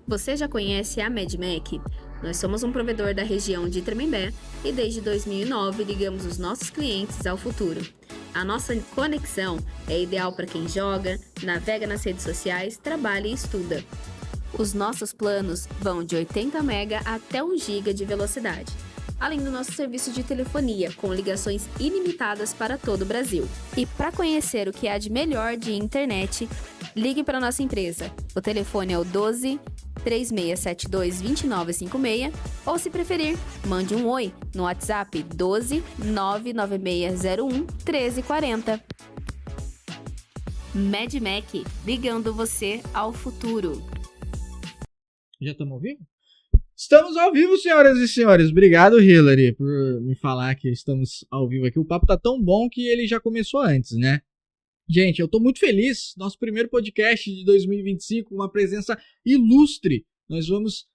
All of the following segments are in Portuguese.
Você já conhece a MedMac? Nós somos um provedor da região de Tremembé e desde 2009 ligamos os nossos clientes ao futuro. A nossa conexão é ideal para quem joga, navega nas redes sociais, trabalha e estuda. Os nossos planos vão de 80 MB até 1 GB de velocidade, além do nosso serviço de telefonia, com ligações ilimitadas para todo o Brasil. E para conhecer o que há de melhor de internet, ligue para a nossa empresa. O telefone é o 12 3672 2956 ou, se preferir, mande um oi no WhatsApp 12 99601 1340. MedMac, ligando você ao futuro. Já estamos ao vivo? Estamos ao vivo, senhoras e senhores. Obrigado, Hillary, por me falar que estamos ao vivo aqui. O papo tá tão bom que ele já começou antes, né? Gente, eu tô muito feliz. Nosso primeiro podcast de 2025, uma presença ilustre. Nós vamos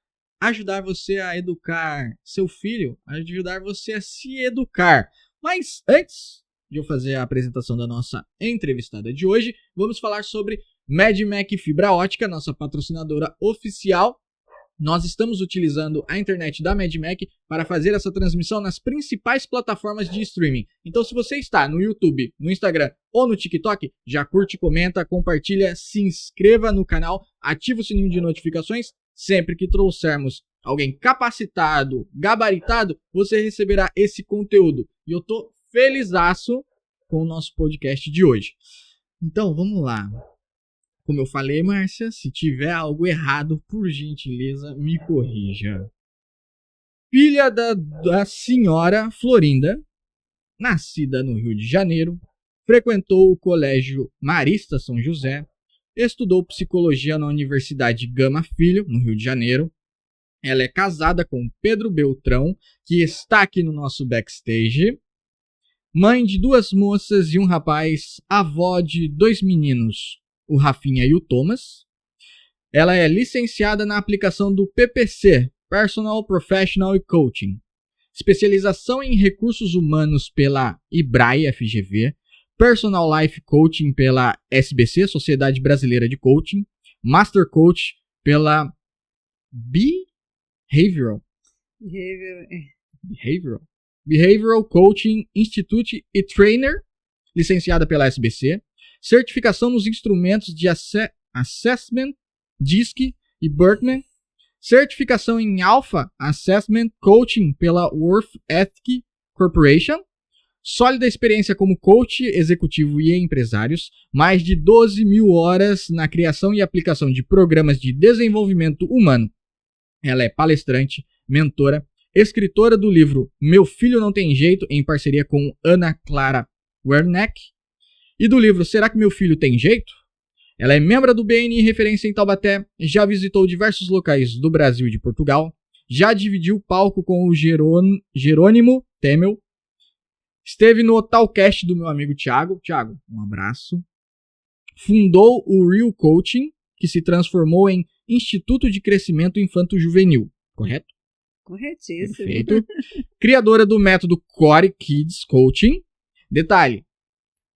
ajudar você a educar seu filho, ajudar você a se educar. Mas antes de eu fazer a apresentação da nossa entrevistada de hoje, vamos falar sobre MedMac Fibra Ótica, nossa patrocinadora oficial. Nós estamos utilizando a internet da MedMac para fazer essa transmissão nas principais plataformas de streaming. Então, se você está no YouTube, no Instagram ou no TikTok, já curte, comenta, compartilha, se inscreva no canal, ativa o sininho de notificações. Sempre que trouxermos alguém capacitado, gabaritado, você receberá esse conteúdo. E eu tô felizaço com o nosso podcast de hoje. Então, vamos lá. Como eu falei, Márcia, se tiver algo errado, por gentileza, me corrija. Filha da senhora Florinda, nascida no Rio de Janeiro, frequentou o Colégio Marista São José, estudou psicologia na Universidade Gama Filho, no Rio de Janeiro. Ela é casada com Pedro Beltrão, que está aqui no nosso backstage. Mãe de 2 moças e um rapaz, avó de 2 meninos, o Rafinha e o Thomas. Ela é licenciada na aplicação do PPC, Personal Professional e Coaching, especialização em recursos humanos pela IBRAE FGV, Personal Life Coaching pela SBC, Sociedade Brasileira de Coaching, Master Coach pela Behavioral Coaching Institute e Trainer, licenciada pela SBC, certificação nos instrumentos de Assessment, DISC e Berkman, certificação em Alpha Assessment Coaching pela Worth Ethic Corporation, sólida experiência como coach executivo e empresários, mais de 12 mil horas na criação e aplicação de programas de desenvolvimento humano. Ela é palestrante, mentora, escritora do livro Meu Filho Não Tem Jeito, em parceria com Ana Clara Werneck, e do livro Será que Meu Filho Tem Jeito? Ela é membro do BNI Referência em Taubaté, já visitou diversos locais do Brasil e de Portugal, já dividiu palco com o Jerônimo Temel, esteve no Talcast do meu amigo Thiago. Thiago, um abraço. Fundou o Real Coaching, que se transformou em Instituto de Crescimento Infanto-Juvenil, correto? Corretíssimo. Perfeito. Criadora do método Core Kids Coaching. Detalhe,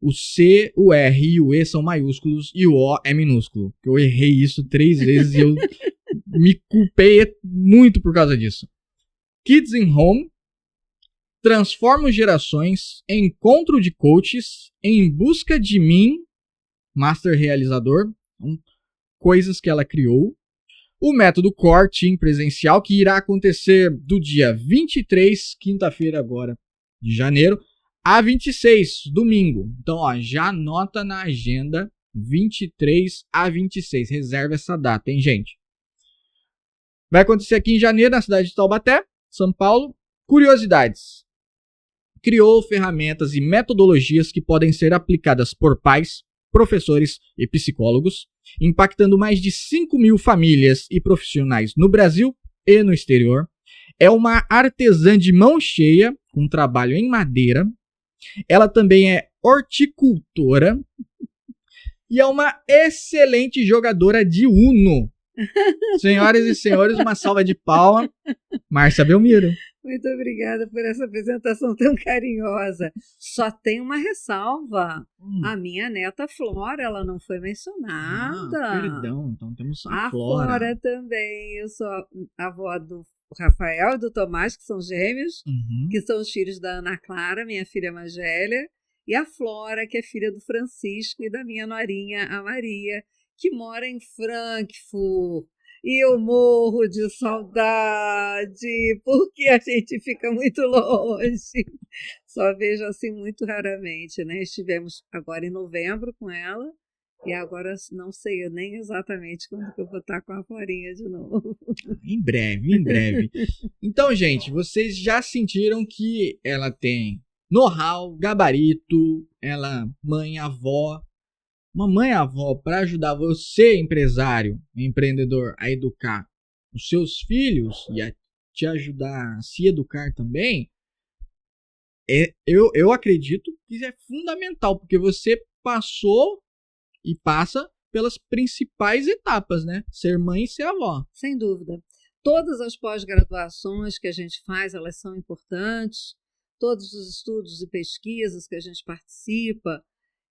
o C, o R e o E são maiúsculos e o O é minúsculo. Eu errei isso 3 vezes e eu me culpei muito por causa disso. Kids in Home, Transformo Gerações, Encontro de Coaches, Em Busca de Mim, Master Realizador, coisas que ela criou. O método Core Team Presencial, que irá acontecer do dia 23, quinta-feira agora, de janeiro, a 26, domingo. Então, ó, já anota na agenda 23 a 26. Reserva essa data, hein, gente? Vai acontecer aqui em janeiro, na cidade de Taubaté, São Paulo. Curiosidades. Criou ferramentas e metodologias que podem ser aplicadas por pais, professores e psicólogos, impactando mais de 5 mil famílias e profissionais no Brasil e no exterior. É uma artesã de mão cheia, com trabalho em madeira. Ela também é horticultora e é uma excelente jogadora de Uno. Senhoras e senhores, uma salva de palmas. Márcia Belmiro. Muito obrigada por essa apresentação tão carinhosa. Só tem uma ressalva. A minha neta Flora, ela não foi mencionada. Perdão, então temos a Flora. Flora. Também. Eu sou a avó do Rafael e do Tomás, que são gêmeos, que são os filhos da Ana Clara, minha filha mais velha, e a Flora, que é filha do Francisco e da minha norinha, a Maria, que mora em Frankfurt. E eu morro de saudade, porque a gente fica muito longe. Só vejo assim muito raramente, né? Estivemos agora em novembro com ela, e agora não sei nem exatamente quando que eu vou estar com a Florinha de novo. Em breve, em breve. Então, gente, vocês já sentiram que ela tem know-how, gabarito, ela mãe, avó, uma mãe avó para ajudar você, empresário, empreendedor, a educar os seus filhos e a te ajudar a se educar também. Eu acredito que é fundamental, porque você passou e passa pelas principais etapas, né? Ser mãe e ser avó. Sem dúvida. Todas as pós-graduações que a gente faz, elas são importantes. Todos os estudos e pesquisas que a gente participa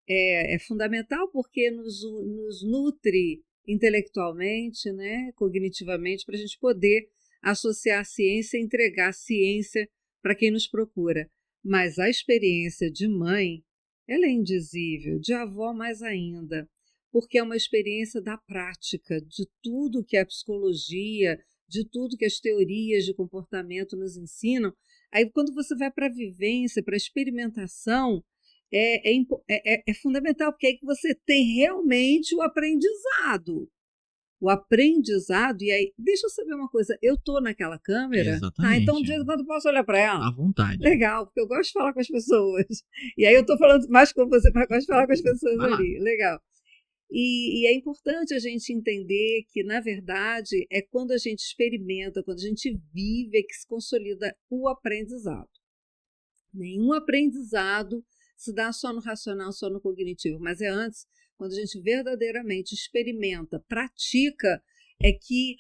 é fundamental, porque nos nutre intelectualmente, né? Cognitivamente, para a gente poder associar a ciência e entregar a ciência para quem nos procura. Mas a experiência de mãe, ela é indizível, de avó mais ainda, porque é uma experiência da prática, de tudo que a psicologia, de tudo que as teorias de comportamento nos ensinam. Aí, quando você vai para a vivência, para a experimentação, é fundamental, porque aí que você tem realmente o aprendizado. O aprendizado, e aí, deixa eu saber uma coisa, eu estou naquela câmera? Exatamente. Então de vez em quando eu posso olhar para ela? À vontade. Legal, porque eu gosto de falar com as pessoas. E aí eu estou falando mais com você, mas gosto de falar com as pessoas ali. Legal. E é importante a gente entender que, na verdade, é quando a gente experimenta, quando a gente vive, é que se consolida o aprendizado. Nenhum aprendizado se dá só no racional, só no cognitivo, mas é antes, quando a gente verdadeiramente experimenta, pratica, é que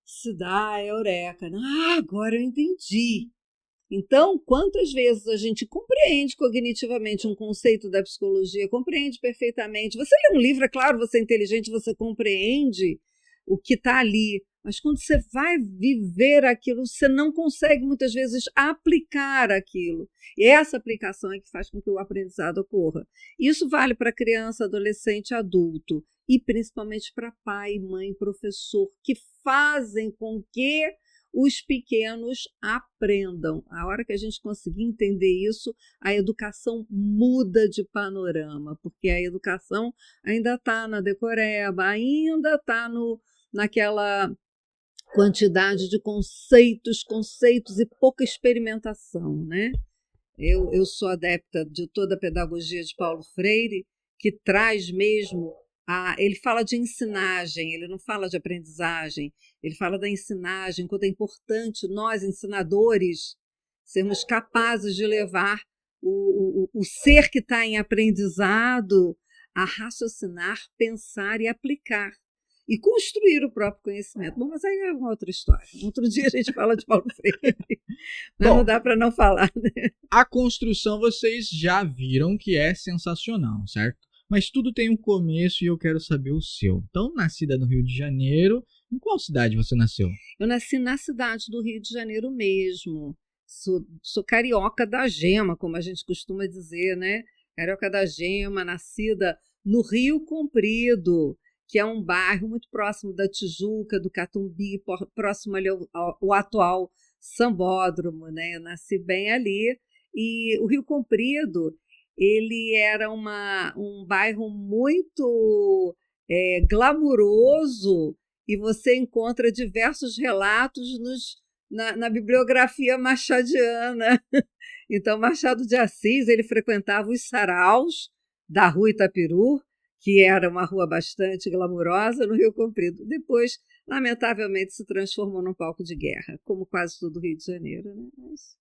se dá a eureka. Agora eu entendi. Então, quantas vezes a gente compreende cognitivamente um conceito da psicologia, compreende perfeitamente. Você lê um livro, é claro, você é inteligente, você compreende o que está ali, mas quando você vai viver aquilo, você não consegue muitas vezes aplicar aquilo. E essa aplicação é que faz com que o aprendizado ocorra. Isso vale para criança, adolescente, adulto, e principalmente para pai, mãe, professor, que fazem com que os pequenos aprendam. A hora que a gente conseguir entender isso, a educação muda de panorama, porque a educação ainda está na decoreba, ainda está naquela quantidade de conceitos e pouca experimentação, né? Eu sou adepta de toda a pedagogia de Paulo Freire, que traz mesmo ele fala de ensinagem, ele não fala de aprendizagem, ele fala da ensinagem, quanto é importante nós, ensinadores, sermos capazes de levar o ser que está em aprendizado a raciocinar, pensar e aplicar. E construir o próprio conhecimento. Bom, mas aí é uma outra história. Outro dia a gente fala de Paulo Freire. Mas não dá para não falar, né? A construção vocês já viram que é sensacional, certo? Mas tudo tem um começo e eu quero saber o seu. Então, nascida no Rio de Janeiro, em qual cidade você nasceu? Eu nasci na cidade do Rio de Janeiro mesmo. Sou carioca da gema, como a gente costuma dizer, né? Carioca da gema, nascida no Rio Comprido, que é um bairro muito próximo da Tijuca, do Catumbi, próximo ali ao atual Sambódromo, né? Eu nasci bem ali. E o Rio Comprido, ele era um bairro muito glamuroso, e você encontra diversos relatos na bibliografia machadiana. Então, Machado de Assis, ele frequentava os saraus da Rua Itapiru, que era uma rua bastante glamurosa no Rio Comprido. Depois, lamentavelmente, se transformou num palco de guerra, como quase todo o Rio de Janeiro, né? Mas...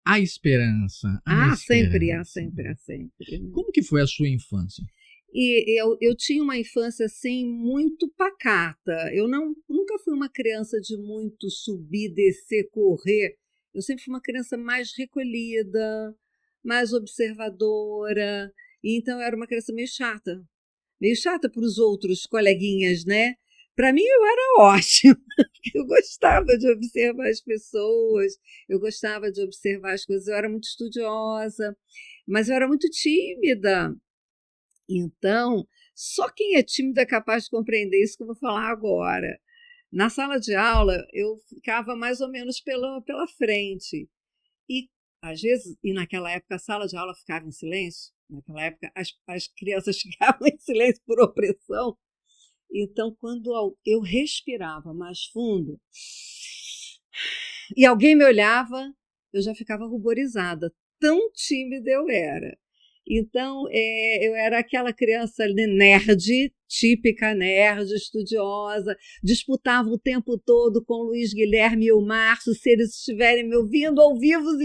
A esperança. Sempre. Né? Como que foi a sua infância? E eu tinha uma infância assim muito pacata. Eu nunca fui uma criança de muito subir, descer, correr. Eu sempre fui uma criança mais recolhida, mais observadora, e então eu era uma criança meio chata para os outros coleguinhas, né? Para mim eu era ótima, porque eu gostava de observar as pessoas, eu gostava de observar as coisas, eu era muito estudiosa, mas eu era muito tímida. Então, só quem é tímido é capaz de compreender isso que eu vou falar agora. Na sala de aula, eu ficava mais ou menos pela frente. E, às vezes, e naquela época, a sala de aula ficava em silêncio. Naquela época, as crianças ficavam em silêncio por opressão. Então, quando eu respirava mais fundo e alguém me olhava, eu já ficava ruborizada. Tão tímida eu era. Então, eu era aquela criança nerd, típica nerd, estudiosa, disputava o tempo todo com o Luiz Guilherme e o Márcio, se eles estiverem me ouvindo ao vivo,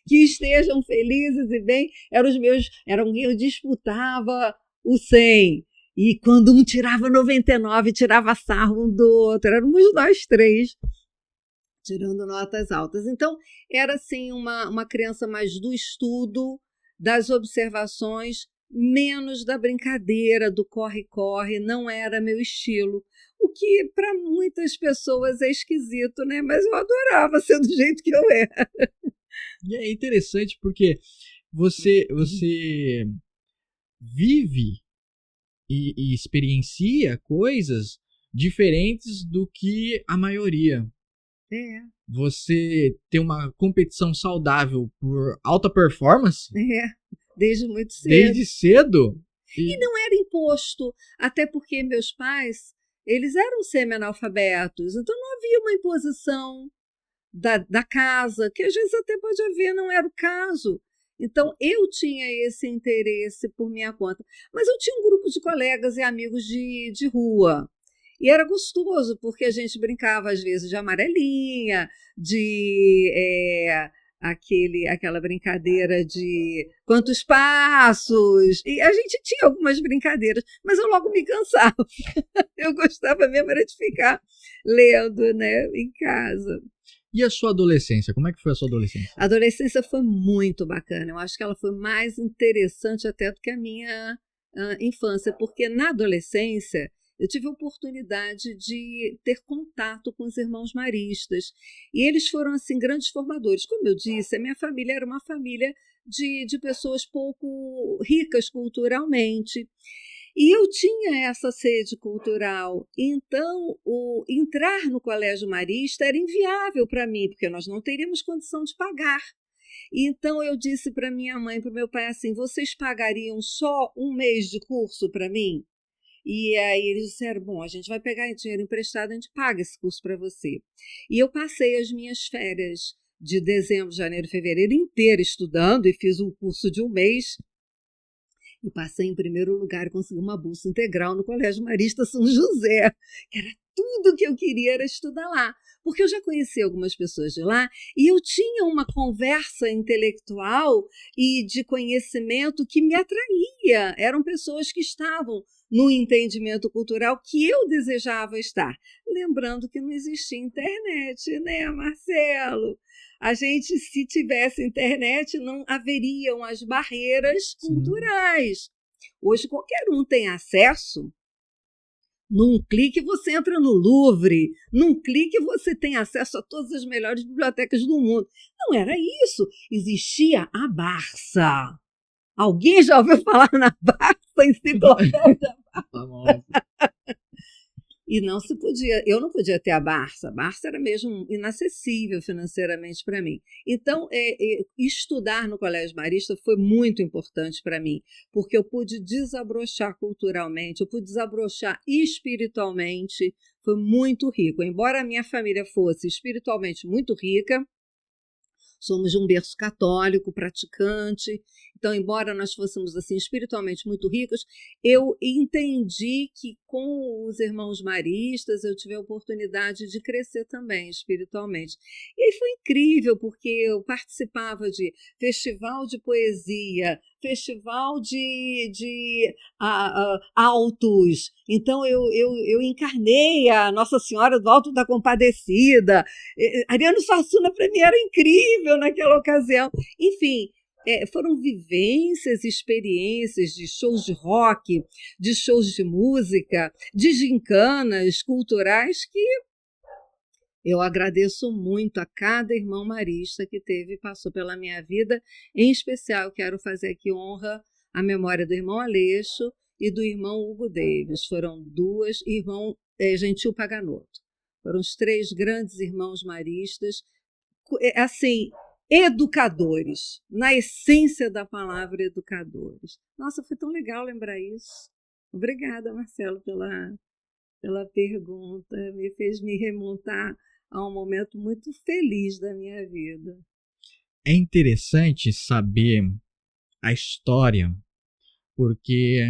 que estejam felizes e bem. Eu disputava o 100. E quando um tirava 99, tirava sarro um do outro. Éramos nós três, tirando notas altas. Então, era assim uma criança mais do estudo, das observações, menos da brincadeira, do corre-corre, não era meu estilo. O que para muitas pessoas é esquisito, né? Mas eu adorava ser do jeito que eu era. E é interessante porque você vive e experiencia coisas diferentes do que a maioria. Você tem uma competição saudável por alta performance. Desde muito cedo. Desde cedo. E não era imposto, até porque meus pais, eles eram semi-analfabetos, então não havia uma imposição da casa, que às vezes até pode haver, não era o caso. Então, eu tinha esse interesse por minha conta. Mas eu tinha um grupo de colegas e amigos de rua. E era gostoso, porque a gente brincava, às vezes, de amarelinha, aquela brincadeira de quantos passos. E a gente tinha algumas brincadeiras, mas eu logo me cansava. Eu gostava mesmo era de ficar lendo, né, em casa. E a sua adolescência? Como é que foi a sua adolescência? A adolescência foi muito bacana. Eu acho que ela foi mais interessante até do que a minha infância, porque na adolescência eu tive a oportunidade de ter contato com os irmãos maristas. E eles foram, assim, grandes formadores. Como eu disse, a minha família era uma família de pessoas pouco ricas culturalmente. E eu tinha essa sede cultural. Então, entrar no Colégio Marista era inviável para mim, porque nós não teríamos condição de pagar. Então, eu disse para minha mãe e para o meu pai assim, vocês pagariam só um mês de curso para mim? E aí eles disseram, bom, a gente vai pegar dinheiro emprestado, a gente paga esse curso para você. E eu passei as minhas férias de dezembro, janeiro, fevereiro inteiro estudando e fiz um curso de um mês. E passei em primeiro lugar e consegui uma bolsa integral no Colégio Marista São José, que era tudo que eu queria era estudar lá. Porque eu já conheci algumas pessoas de lá e eu tinha uma conversa intelectual e de conhecimento que me atraía. Eram pessoas que estavam no entendimento cultural que eu desejava estar. Lembrando que não existia internet, né, Marcelo? A gente, se tivesse internet, não haveriam as barreiras culturais. Hoje, qualquer um tem acesso. Num clique, você entra no Louvre. Num clique, você tem acesso a todas as melhores bibliotecas do mundo. Não era isso. Existia a Barça. Alguém já ouviu falar na Barça, enciclopédia? E não se podia, eu não podia ter a Barça. A Barça era mesmo inacessível financeiramente para mim. Então, estudar no Colégio Marista foi muito importante para mim, porque eu pude desabrochar culturalmente, eu pude desabrochar espiritualmente, foi muito rico. Embora a minha família fosse espiritualmente muito rica, somos de um berço católico, praticante, Então, embora nós fôssemos assim espiritualmente muito ricos, eu entendi que com os irmãos maristas eu tive a oportunidade de crescer também espiritualmente. E aí foi incrível, porque eu participava de festival de poesia, festival de autos. Então, eu encarnei a Nossa Senhora do Alto da Compadecida. Ariano Suassuna, para mim, era incrível naquela ocasião. Enfim, foram vivências, experiências de shows de rock, de shows de música, de gincanas culturais que eu agradeço muito a cada irmão marista que passou pela minha vida. Em especial, quero fazer aqui honra à memória do irmão Aleixo e do irmão Hugo Davis. Foram duas, irmão Gentil Paganotto. Foram os 3 grandes irmãos maristas, assim, educadores, na essência da palavra educadores. Nossa, foi tão legal lembrar isso. Obrigada, Marcelo, pela pergunta. Me fez me remontar a um momento muito feliz da minha vida. É interessante saber a história, porque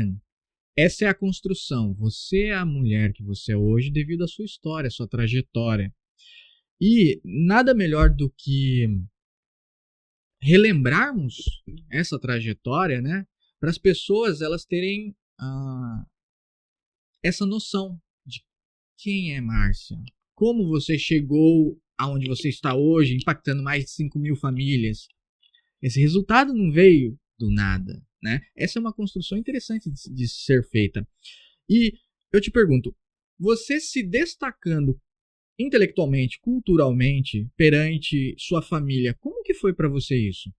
essa é a construção. Você é a mulher que você é hoje devido à sua história, à sua trajetória. E nada melhor do que relembrarmos essa trajetória, né, para as pessoas elas terem essa noção de quem é Márcia, como você chegou aonde você está hoje, impactando mais de 5.000 famílias. Esse resultado não veio do nada, né? Essa é uma construção interessante de ser feita. E eu te pergunto, você se destacando intelectualmente, culturalmente, perante sua família, como que foi para você isso?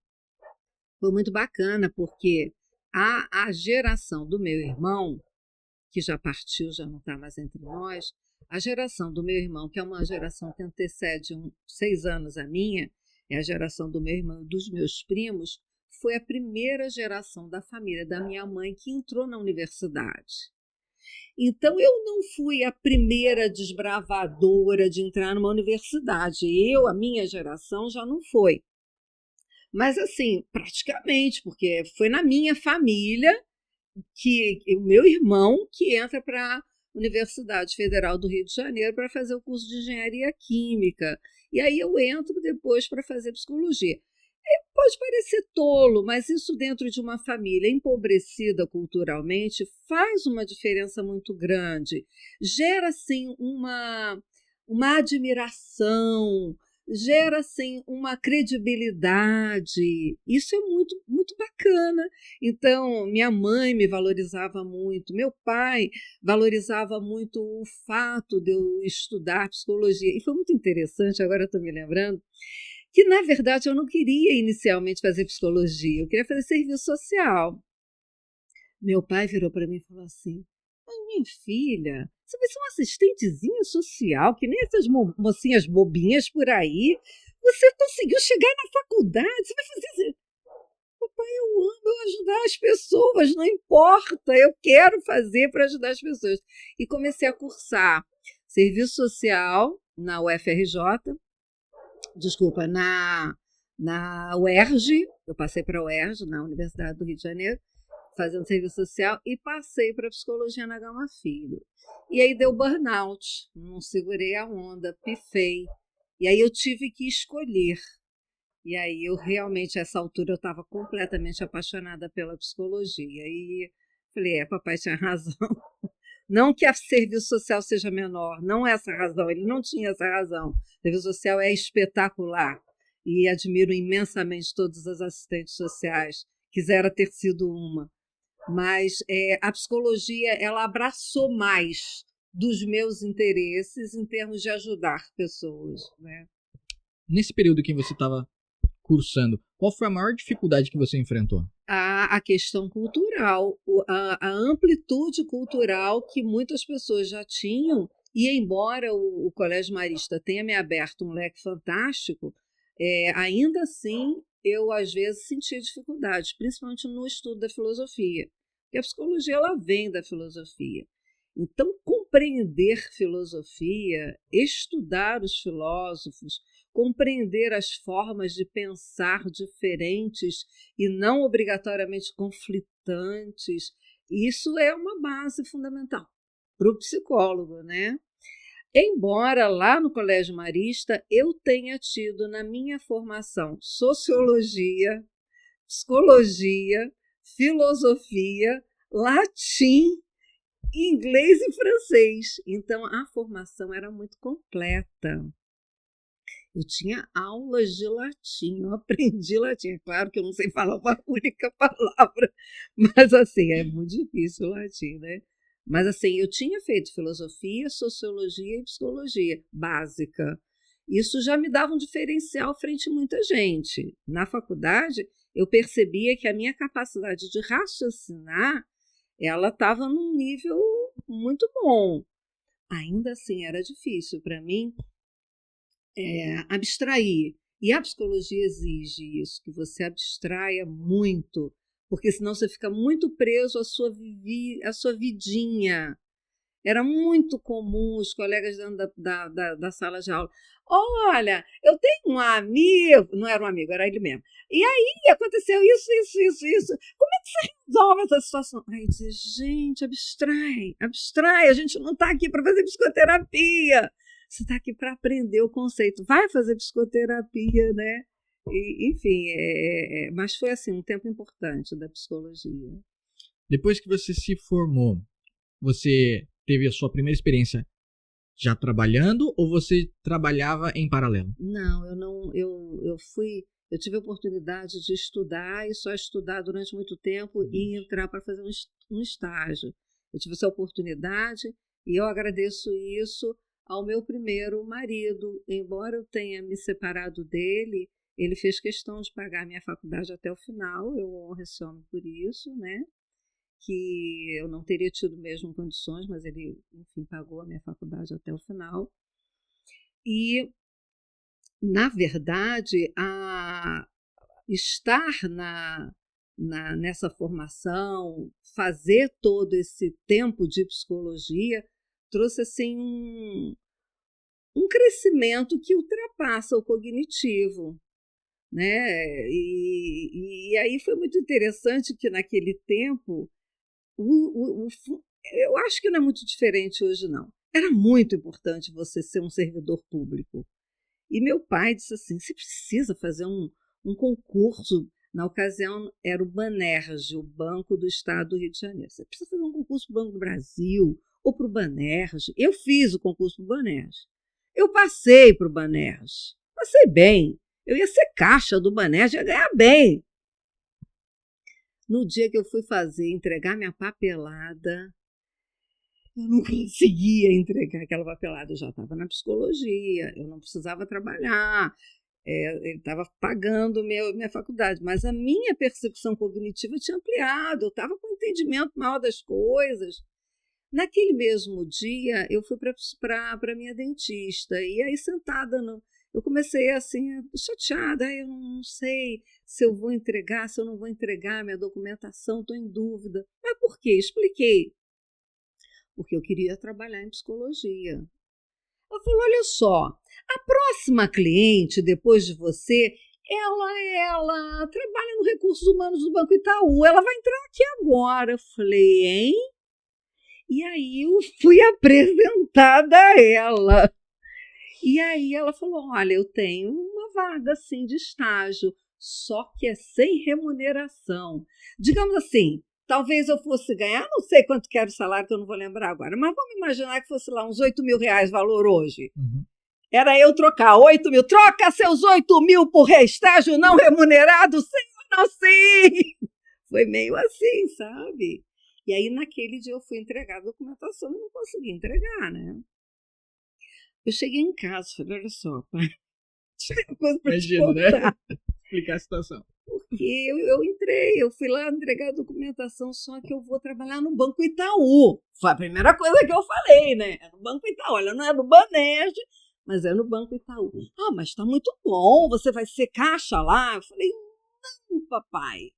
Foi muito bacana, porque a geração do meu irmão, que já partiu, já não está mais entre nós, a geração do meu irmão, que é uma geração que antecede 6 anos a minha, é a geração do meu irmão e dos meus primos, foi a primeira geração da família da minha mãe que entrou na universidade. Então, eu não fui a primeira desbravadora de entrar numa universidade. A minha geração, já não foi. Mas, assim, praticamente, porque foi na minha família que o meu irmão que entra para a Universidade Federal do Rio de Janeiro para fazer o curso de Engenharia Química. E aí eu entro depois para fazer Psicologia. Pode parecer tolo, mas isso dentro de uma família empobrecida culturalmente faz uma diferença muito grande. Gera, assim, uma admiração, gera, assim, uma credibilidade. Isso é muito, muito bacana. Então, minha mãe me valorizava muito, meu pai valorizava muito o fato de eu estudar psicologia. E foi muito interessante, agora eu estou me lembrando, que, na verdade, eu não queria inicialmente fazer psicologia, eu queria fazer serviço social. Meu pai virou para mim e falou assim: mas minha filha, você vai ser uma assistentezinha social, que nem essas mocinhas bobinhas por aí. Você conseguiu chegar na faculdade, você vai fazer... Papai, eu amo ajudar as pessoas, não importa, eu quero fazer para ajudar as pessoas. E comecei a cursar serviço social na UFRJ, desculpa, na UERJ, eu passei para a UERJ, na Universidade do Rio de Janeiro, fazendo serviço social, e passei para Psicologia na Gama Filho. E aí deu burnout, não segurei a onda, pifei. E aí eu tive que escolher. E aí eu realmente, a essa altura, eu estava completamente apaixonada pela psicologia. E falei, papai tinha razão. Não que a serviço social seja menor, não é essa a razão, ele não tinha essa razão. O serviço social é espetacular e admiro imensamente todas as assistentes sociais. Quisera ter sido uma. Mas a psicologia, ela abraçou mais dos meus interesses em termos de ajudar pessoas, né? Nesse período que você estava cursando, qual foi a maior dificuldade que você enfrentou? A questão cultural, a amplitude cultural que muitas pessoas já tinham, e embora o Colégio Marista tenha me aberto um leque fantástico, ainda assim eu às vezes sentia dificuldades, principalmente no estudo da filosofia, porque a psicologia ela vem da filosofia. Então, compreender filosofia, estudar os filósofos, compreender as formas de pensar diferentes e não obrigatoriamente conflitantes, isso é uma base fundamental para o psicólogo, né? Embora lá no Colégio Marista eu tenha tido na minha formação sociologia, psicologia, filosofia, latim, inglês e francês. Então a formação era muito completa. Eu tinha aulas de latim, eu aprendi latim. É claro que eu não sei falar uma única palavra, mas assim, é muito difícil o latim, né? Mas assim, eu tinha feito filosofia, sociologia e psicologia básica. Isso já me dava um diferencial frente a muita gente. Na faculdade, eu percebia que a minha capacidade de raciocinar, ela estava num nível muito bom. Ainda assim, era difícil para mim abstrair. E a psicologia exige isso, que você abstraia muito, porque senão você fica muito preso à sua vidinha. Era muito comum os colegas dentro da sala de aula. Olha, eu tenho um amigo, não era um amigo, era ele mesmo. E aí aconteceu isso. Como é que você resolve essa situação? Aí eu dizia, gente, abstrai, a gente não está aqui para fazer psicoterapia. Você está aqui para aprender o conceito. Vai fazer psicoterapia, né? E, enfim, mas foi assim um tempo importante da psicologia. Depois que você se formou, você teve a sua primeira experiência já trabalhando ou você trabalhava em paralelo? Não, eu tive a oportunidade de estudar e só estudar durante muito tempo e entrar para fazer um estágio. Eu tive essa oportunidade e eu agradeço isso ao meu primeiro marido. Embora eu tenha me separado dele, ele fez questão de pagar minha faculdade até o final. Eu honro esse homem por isso, né? Que eu não teria tido mesmo condições, mas ele, enfim, pagou a minha faculdade até o final. E, na verdade, estar nessa formação, fazer todo esse tempo de psicologia, trouxe assim um crescimento que ultrapassa o cognitivo, né? E aí foi muito interessante que naquele tempo eu acho que não é muito diferente hoje, não. Era muito importante você ser um servidor público. E meu pai disse assim, você precisa fazer um concurso. Na ocasião, era o Banerj, o Banco do Estado do Rio de Janeiro. Você precisa fazer um concurso para o Banco do Brasil ou para o Banerj. Eu fiz o concurso para o Banerj. Eu passei para o Banerj. Passei bem. Eu ia ser caixa do Banerj, ia ganhar bem. No dia que eu fui entregar minha papelada, eu não conseguia entregar aquela papelada. Eu já estava na psicologia, eu não precisava trabalhar, ele estava pagando minha faculdade, mas a minha percepção cognitiva tinha ampliado, eu estava com um entendimento maior das coisas. Naquele mesmo dia, eu fui para a minha dentista, e aí sentada eu comecei assim, chateada, eu não sei se eu vou entregar, se eu não vou entregar minha documentação, estou em dúvida. Mas por quê? Expliquei. Porque eu queria trabalhar em psicologia. Ela falou, olha só, a próxima cliente, depois de você, ela trabalha no Recursos Humanos do Banco Itaú, ela vai entrar aqui agora. Eu falei, hein? E aí eu fui apresentada a ela. E aí ela falou, olha, eu tenho uma vaga assim de estágio, só que é sem remuneração. Digamos assim, talvez eu fosse ganhar, não sei quanto que era o salário, que eu não vou lembrar agora, mas vamos imaginar que fosse lá uns 8 mil reais valor hoje. Uhum. Era eu trocar 8 mil, troca seus 8 mil por estágio não remunerado, sim ou não sim? Foi meio assim, sabe? E aí naquele dia eu fui entregar a documentação e não consegui entregar, né? Eu cheguei em casa e falei, olha só, pai, tem uma coisa para te contar. Né? Explicar a situação. Porque eu fui lá entregar a documentação, só que eu vou trabalhar no Banco Itaú. Foi a primeira coisa que eu falei, né? É no Banco Itaú, olha, não é no Banerj, mas é no Banco Itaú. Ah, mas está muito bom, você vai ser caixa lá? Eu falei, não, papai.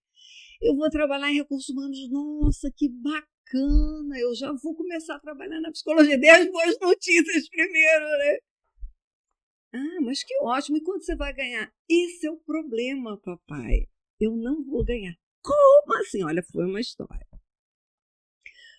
Eu vou trabalhar em recursos humanos, nossa, que bacana. bacana, eu já vou começar a trabalhar na psicologia. Dei as boas notícias primeiro, né? Ah, mas que ótimo, e quando você vai ganhar? Esse é o problema, papai. Eu não vou ganhar. Como assim? Olha, foi uma história.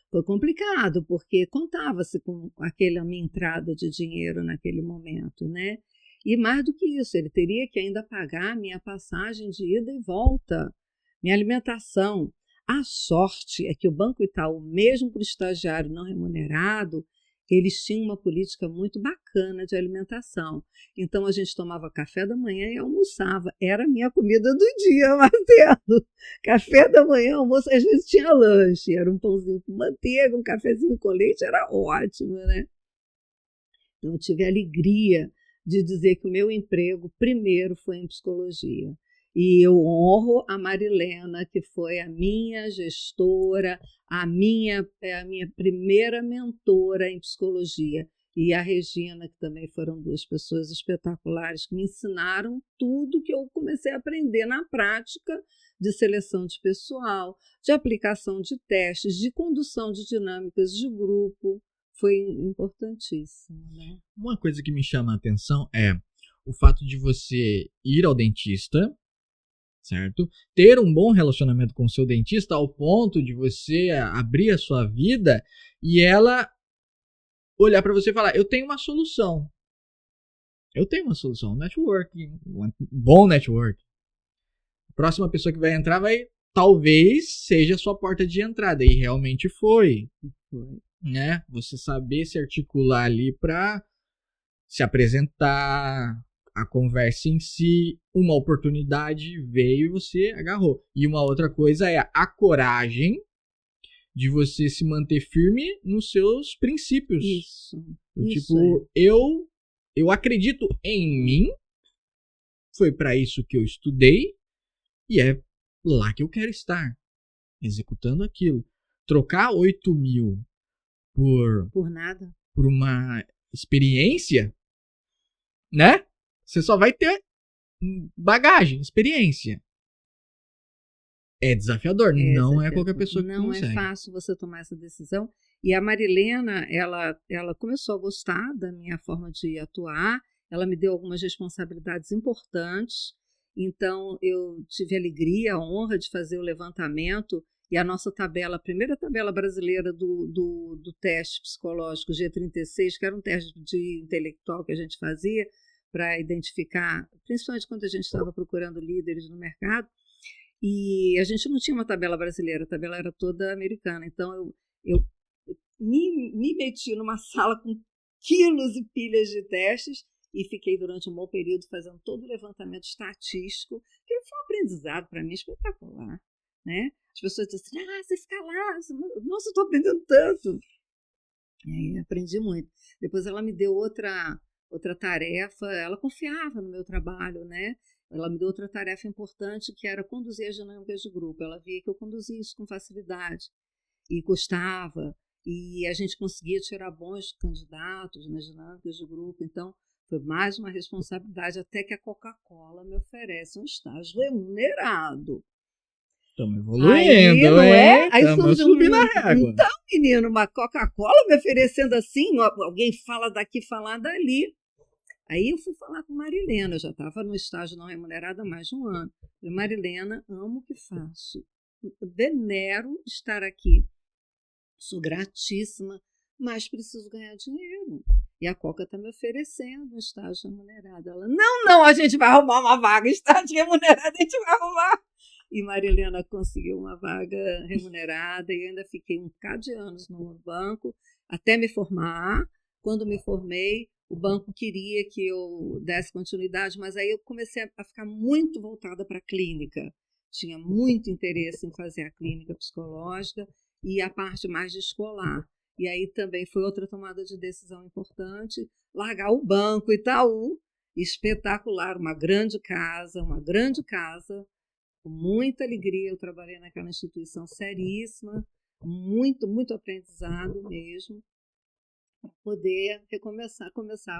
Foi complicado, porque contava-se com aquela minha entrada de dinheiro naquele momento, né? E mais do que isso, ele teria que ainda pagar minha passagem de ida e volta, minha alimentação. A sorte é que o Banco Itaú, mesmo para o estagiário não remunerado, eles tinham uma política muito bacana de alimentação. Então, a gente tomava café da manhã e almoçava. Era a minha comida do dia, Marcelo. Café da manhã, almoço, às vezes tinha lanche. Era um pãozinho com manteiga, um cafezinho com leite, era ótimo, né? Então, eu tive a alegria de dizer que o meu emprego primeiro foi em psicologia. E eu honro a Marilena, que foi a minha gestora, a minha primeira mentora em psicologia, e a Regina, que também foram duas pessoas espetaculares, que me ensinaram tudo que eu comecei a aprender na prática de seleção de pessoal, de aplicação de testes, de condução de dinâmicas de grupo. Foi importantíssimo, né? Uma coisa que me chama a atenção é o fato de você ir ao dentista, certo? Ter um bom relacionamento com o seu dentista ao ponto de você abrir a sua vida e ela olhar para você e falar, eu tenho uma solução. Eu tenho uma solução. Networking. Um bom network. A próxima pessoa que vai entrar talvez seja a sua porta de entrada. E realmente foi. Né? Você saber se articular ali para se apresentar, a conversa em si, uma oportunidade veio e você agarrou. E uma outra coisa é a coragem de você se manter firme nos seus princípios. Isso. Tipo, eu acredito em mim, foi para isso que eu estudei e é lá que eu quero estar, executando aquilo. Trocar 8 mil por nada, por uma experiência, né? Você só vai ter bagagem, experiência. É desafiador, não é qualquer pessoa que consegue. Não é fácil você tomar essa decisão. E a Marilena, ela começou a gostar da minha forma de atuar, ela me deu algumas responsabilidades importantes, então eu tive a alegria, a honra de fazer o levantamento e a nossa tabela, a primeira tabela brasileira do teste psicológico G36, que era um teste de intelectual que a gente fazia para identificar, principalmente quando a gente estava procurando líderes no mercado, e a gente não tinha uma tabela brasileira, a tabela era toda americana. Então, eu me meti numa sala com quilos e pilhas de testes e fiquei durante um bom período fazendo todo o levantamento estatístico, que foi um aprendizado para mim espetacular. Né? As pessoas dizem assim, você fica lá, nossa, eu estou aprendendo tanto. E aí aprendi muito. Depois ela me deu outra tarefa, ela confiava no meu trabalho, né? Ela me deu outra tarefa importante, que era conduzir as dinâmicas de grupo. Ela via que eu conduzia isso com facilidade e gostava, e a gente conseguia tirar bons candidatos nas dinâmicas de grupo. Então, foi mais uma responsabilidade, até que a Coca-Cola me oferece um estágio remunerado. Estamos evoluindo, não é? Aí estamos subindo a régua. Então, menino, uma Coca-Cola me oferecendo assim, alguém fala daqui, fala dali. Aí eu fui falar com Marilena, eu já estava no estágio não remunerado há mais de um ano. Falei, Marilena, amo o que faço, venero estar aqui, sou gratíssima, mas preciso ganhar dinheiro. E a Coca está me oferecendo um estágio remunerado. Ela, não, a gente vai arrumar uma vaga, estágio remunerado, a gente vai arrumar. E Marilena conseguiu uma vaga remunerada e eu ainda fiquei um bocado de anos no banco, até me formar. Quando me formei, o banco queria que eu desse continuidade, mas aí eu comecei a ficar muito voltada para a clínica. Tinha muito interesse em fazer a clínica psicológica e a parte mais de escolar. E aí também foi outra tomada de decisão importante, largar o Banco Itaú, espetacular, uma grande casa, com muita alegria. Eu trabalhei naquela instituição seríssima, muito aprendizado mesmo. poder começar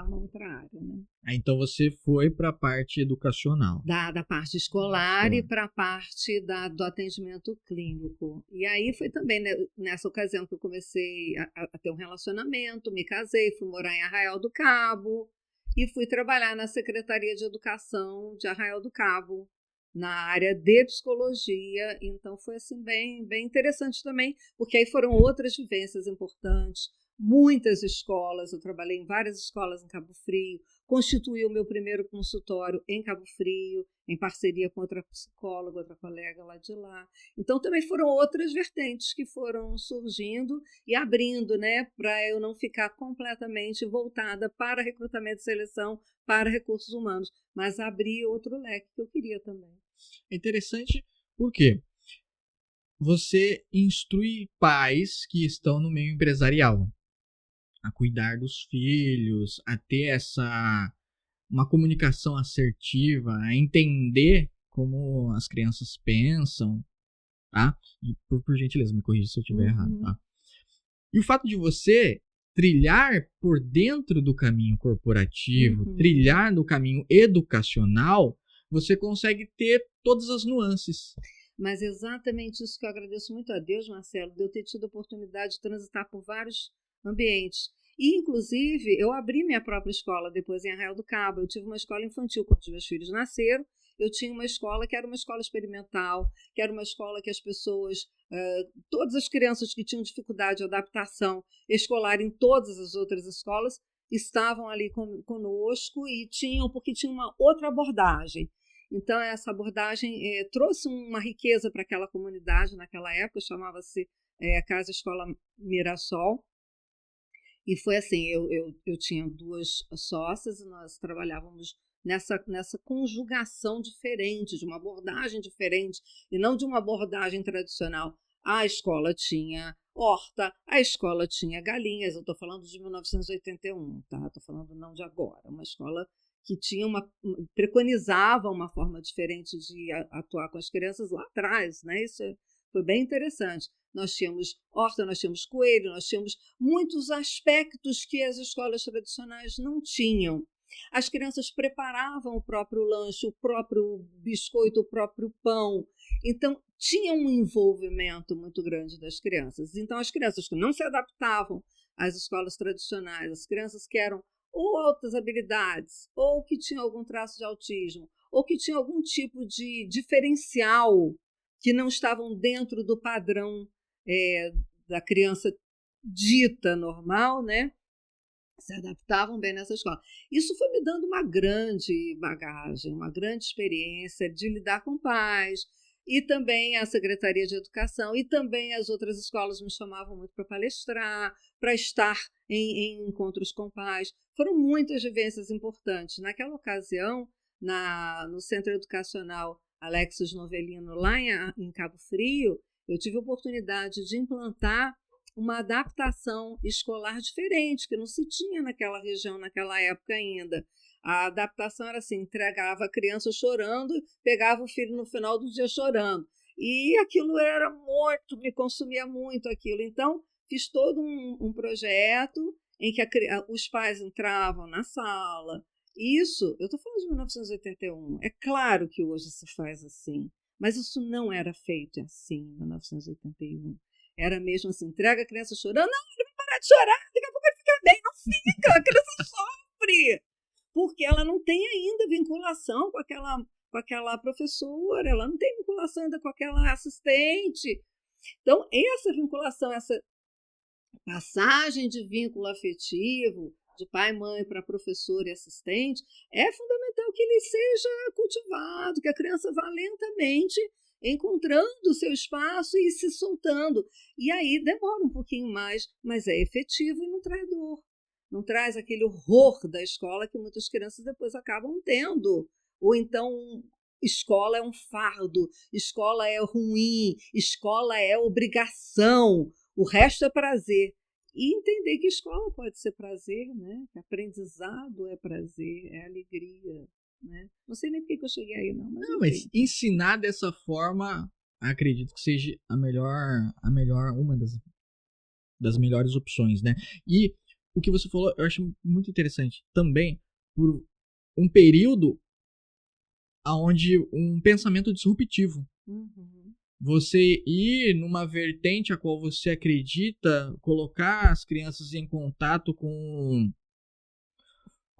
uma outra área, né? Então você foi para a parte educacional. Da parte escolar e para a parte do atendimento clínico. E aí foi também nessa ocasião que eu comecei a ter um relacionamento, me casei, fui morar em Arraial do Cabo e fui trabalhar na Secretaria de Educação de Arraial do Cabo, na área de psicologia. Então foi assim bem interessante também, porque aí foram outras vivências importantes, muitas escolas, eu trabalhei em várias escolas em Cabo Frio, constituí o meu primeiro consultório em Cabo Frio, em parceria com outra psicóloga, outra colega lá de lá. Então também foram outras vertentes que foram surgindo e abrindo, né, para eu não ficar completamente voltada para recrutamento e seleção, para recursos humanos, mas abrir outro leque que eu queria também. É interessante porque você instrui pais que estão no meio empresarial a cuidar dos filhos, a ter uma comunicação assertiva, a entender como as crianças pensam, tá? E por gentileza, me corrija se eu estiver errado, tá? E o fato de você trilhar por dentro do caminho corporativo, trilhar no caminho educacional, você consegue ter todas as nuances. Mas exatamente isso que eu agradeço muito a Deus, Marcelo, de eu ter tido a oportunidade de transitar por vários ambientes. E, inclusive, eu abri minha própria escola depois em Arraial do Cabo. Eu tive uma escola infantil quando os meus filhos nasceram. Eu tinha uma escola que era uma escola experimental, que era uma escola que as pessoas, todas as crianças que tinham dificuldade de adaptação escolar em todas as outras escolas, estavam ali conosco e porque tinha uma outra abordagem. Então, essa abordagem trouxe uma riqueza para aquela comunidade naquela época, chamava-se Casa Escola Mirassol. E foi assim, eu tinha 2 sócias e nós trabalhávamos nessa conjugação diferente, de uma abordagem diferente, e não de uma abordagem tradicional. A escola tinha horta, a escola tinha galinhas, eu estou falando de 1981, tá? Estou falando não de agora, uma escola que preconizava uma forma diferente de atuar com as crianças lá atrás, né? Isso foi bem interessante. Nós tínhamos horta, nós tínhamos coelho, nós tínhamos muitos aspectos que as escolas tradicionais não tinham. As crianças preparavam o próprio lanche, o próprio biscoito, o próprio pão. Então, tinha um envolvimento muito grande das crianças. Então, as crianças que não se adaptavam às escolas tradicionais, as crianças que eram ou altas habilidades, ou que tinham algum traço de autismo, ou que tinham algum tipo de diferencial que não estavam dentro do padrão da criança dita normal, né? Se adaptavam bem nessa escola. Isso foi me dando uma grande bagagem, uma grande experiência de lidar com pais, e também a Secretaria de Educação, e também as outras escolas me chamavam muito para palestrar, para estar em encontros com pais. Foram muitas vivências importantes. Naquela ocasião, no Centro Educacional Alexis Novelino, lá em Cabo Frio, eu tive a oportunidade de implantar uma adaptação escolar diferente, que não se tinha naquela região, naquela época ainda. A adaptação era assim, entregava a criança chorando, pegava o filho no final do dia chorando. E aquilo era me consumia muito aquilo. Então, fiz todo um projeto em que os pais entravam na sala. Isso, eu estou falando de 1981. É claro que hoje se faz assim, mas isso não era feito assim em 1981. Era mesmo assim, entrega a criança chorando. Não, ele vai parar de chorar, daqui a pouco ele fica bem. Não fica, a criança sofre. Porque ela não tem ainda vinculação com aquela professora, ela não tem vinculação ainda com aquela assistente. Então, essa vinculação, essa passagem de vínculo afetivo, de pai e mãe para professor e assistente, é fundamental que ele seja cultivado, que a criança vá lentamente encontrando o seu espaço e se soltando. E aí demora um pouquinho mais, mas é efetivo e não traz dor. Não traz aquele horror da escola que muitas crianças depois acabam tendo. Ou então, escola é um fardo, escola é ruim, escola é obrigação, o resto é prazer. E entender que escola pode ser prazer, né? Que aprendizado é prazer, é alegria. Né? Não sei nem por que eu cheguei aí, não. Mas ensinar dessa forma, acredito que seja uma das melhores opções, né? E o que você falou eu acho muito interessante. Também por um período onde um pensamento disruptivo. Uhum. Você ir numa vertente a qual você acredita, colocar as crianças em contato com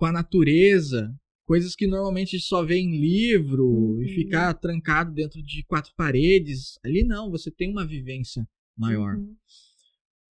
a natureza, coisas que normalmente só vê em livro e ficar trancado dentro de 4 paredes. Ali não, você tem uma vivência maior.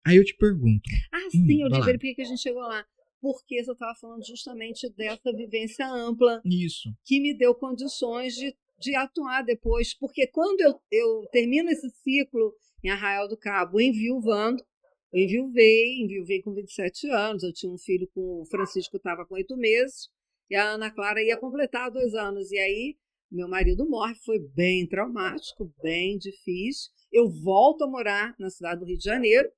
Aí eu te pergunto. Sim, eu vai lá. lembrei porque que a gente chegou lá. Porque você estava falando justamente dessa vivência ampla Isso. que me deu condições de atuar depois. Porque quando eu termino esse ciclo em Arraial do Cabo, enviuvando, eu enviuvei com 27 anos, eu tinha um filho com o Francisco, estava com 8 meses, e a Ana Clara ia completar 2 anos. E aí, meu marido morre, foi bem traumático, bem difícil. Eu volto a morar na cidade do Rio de Janeiro,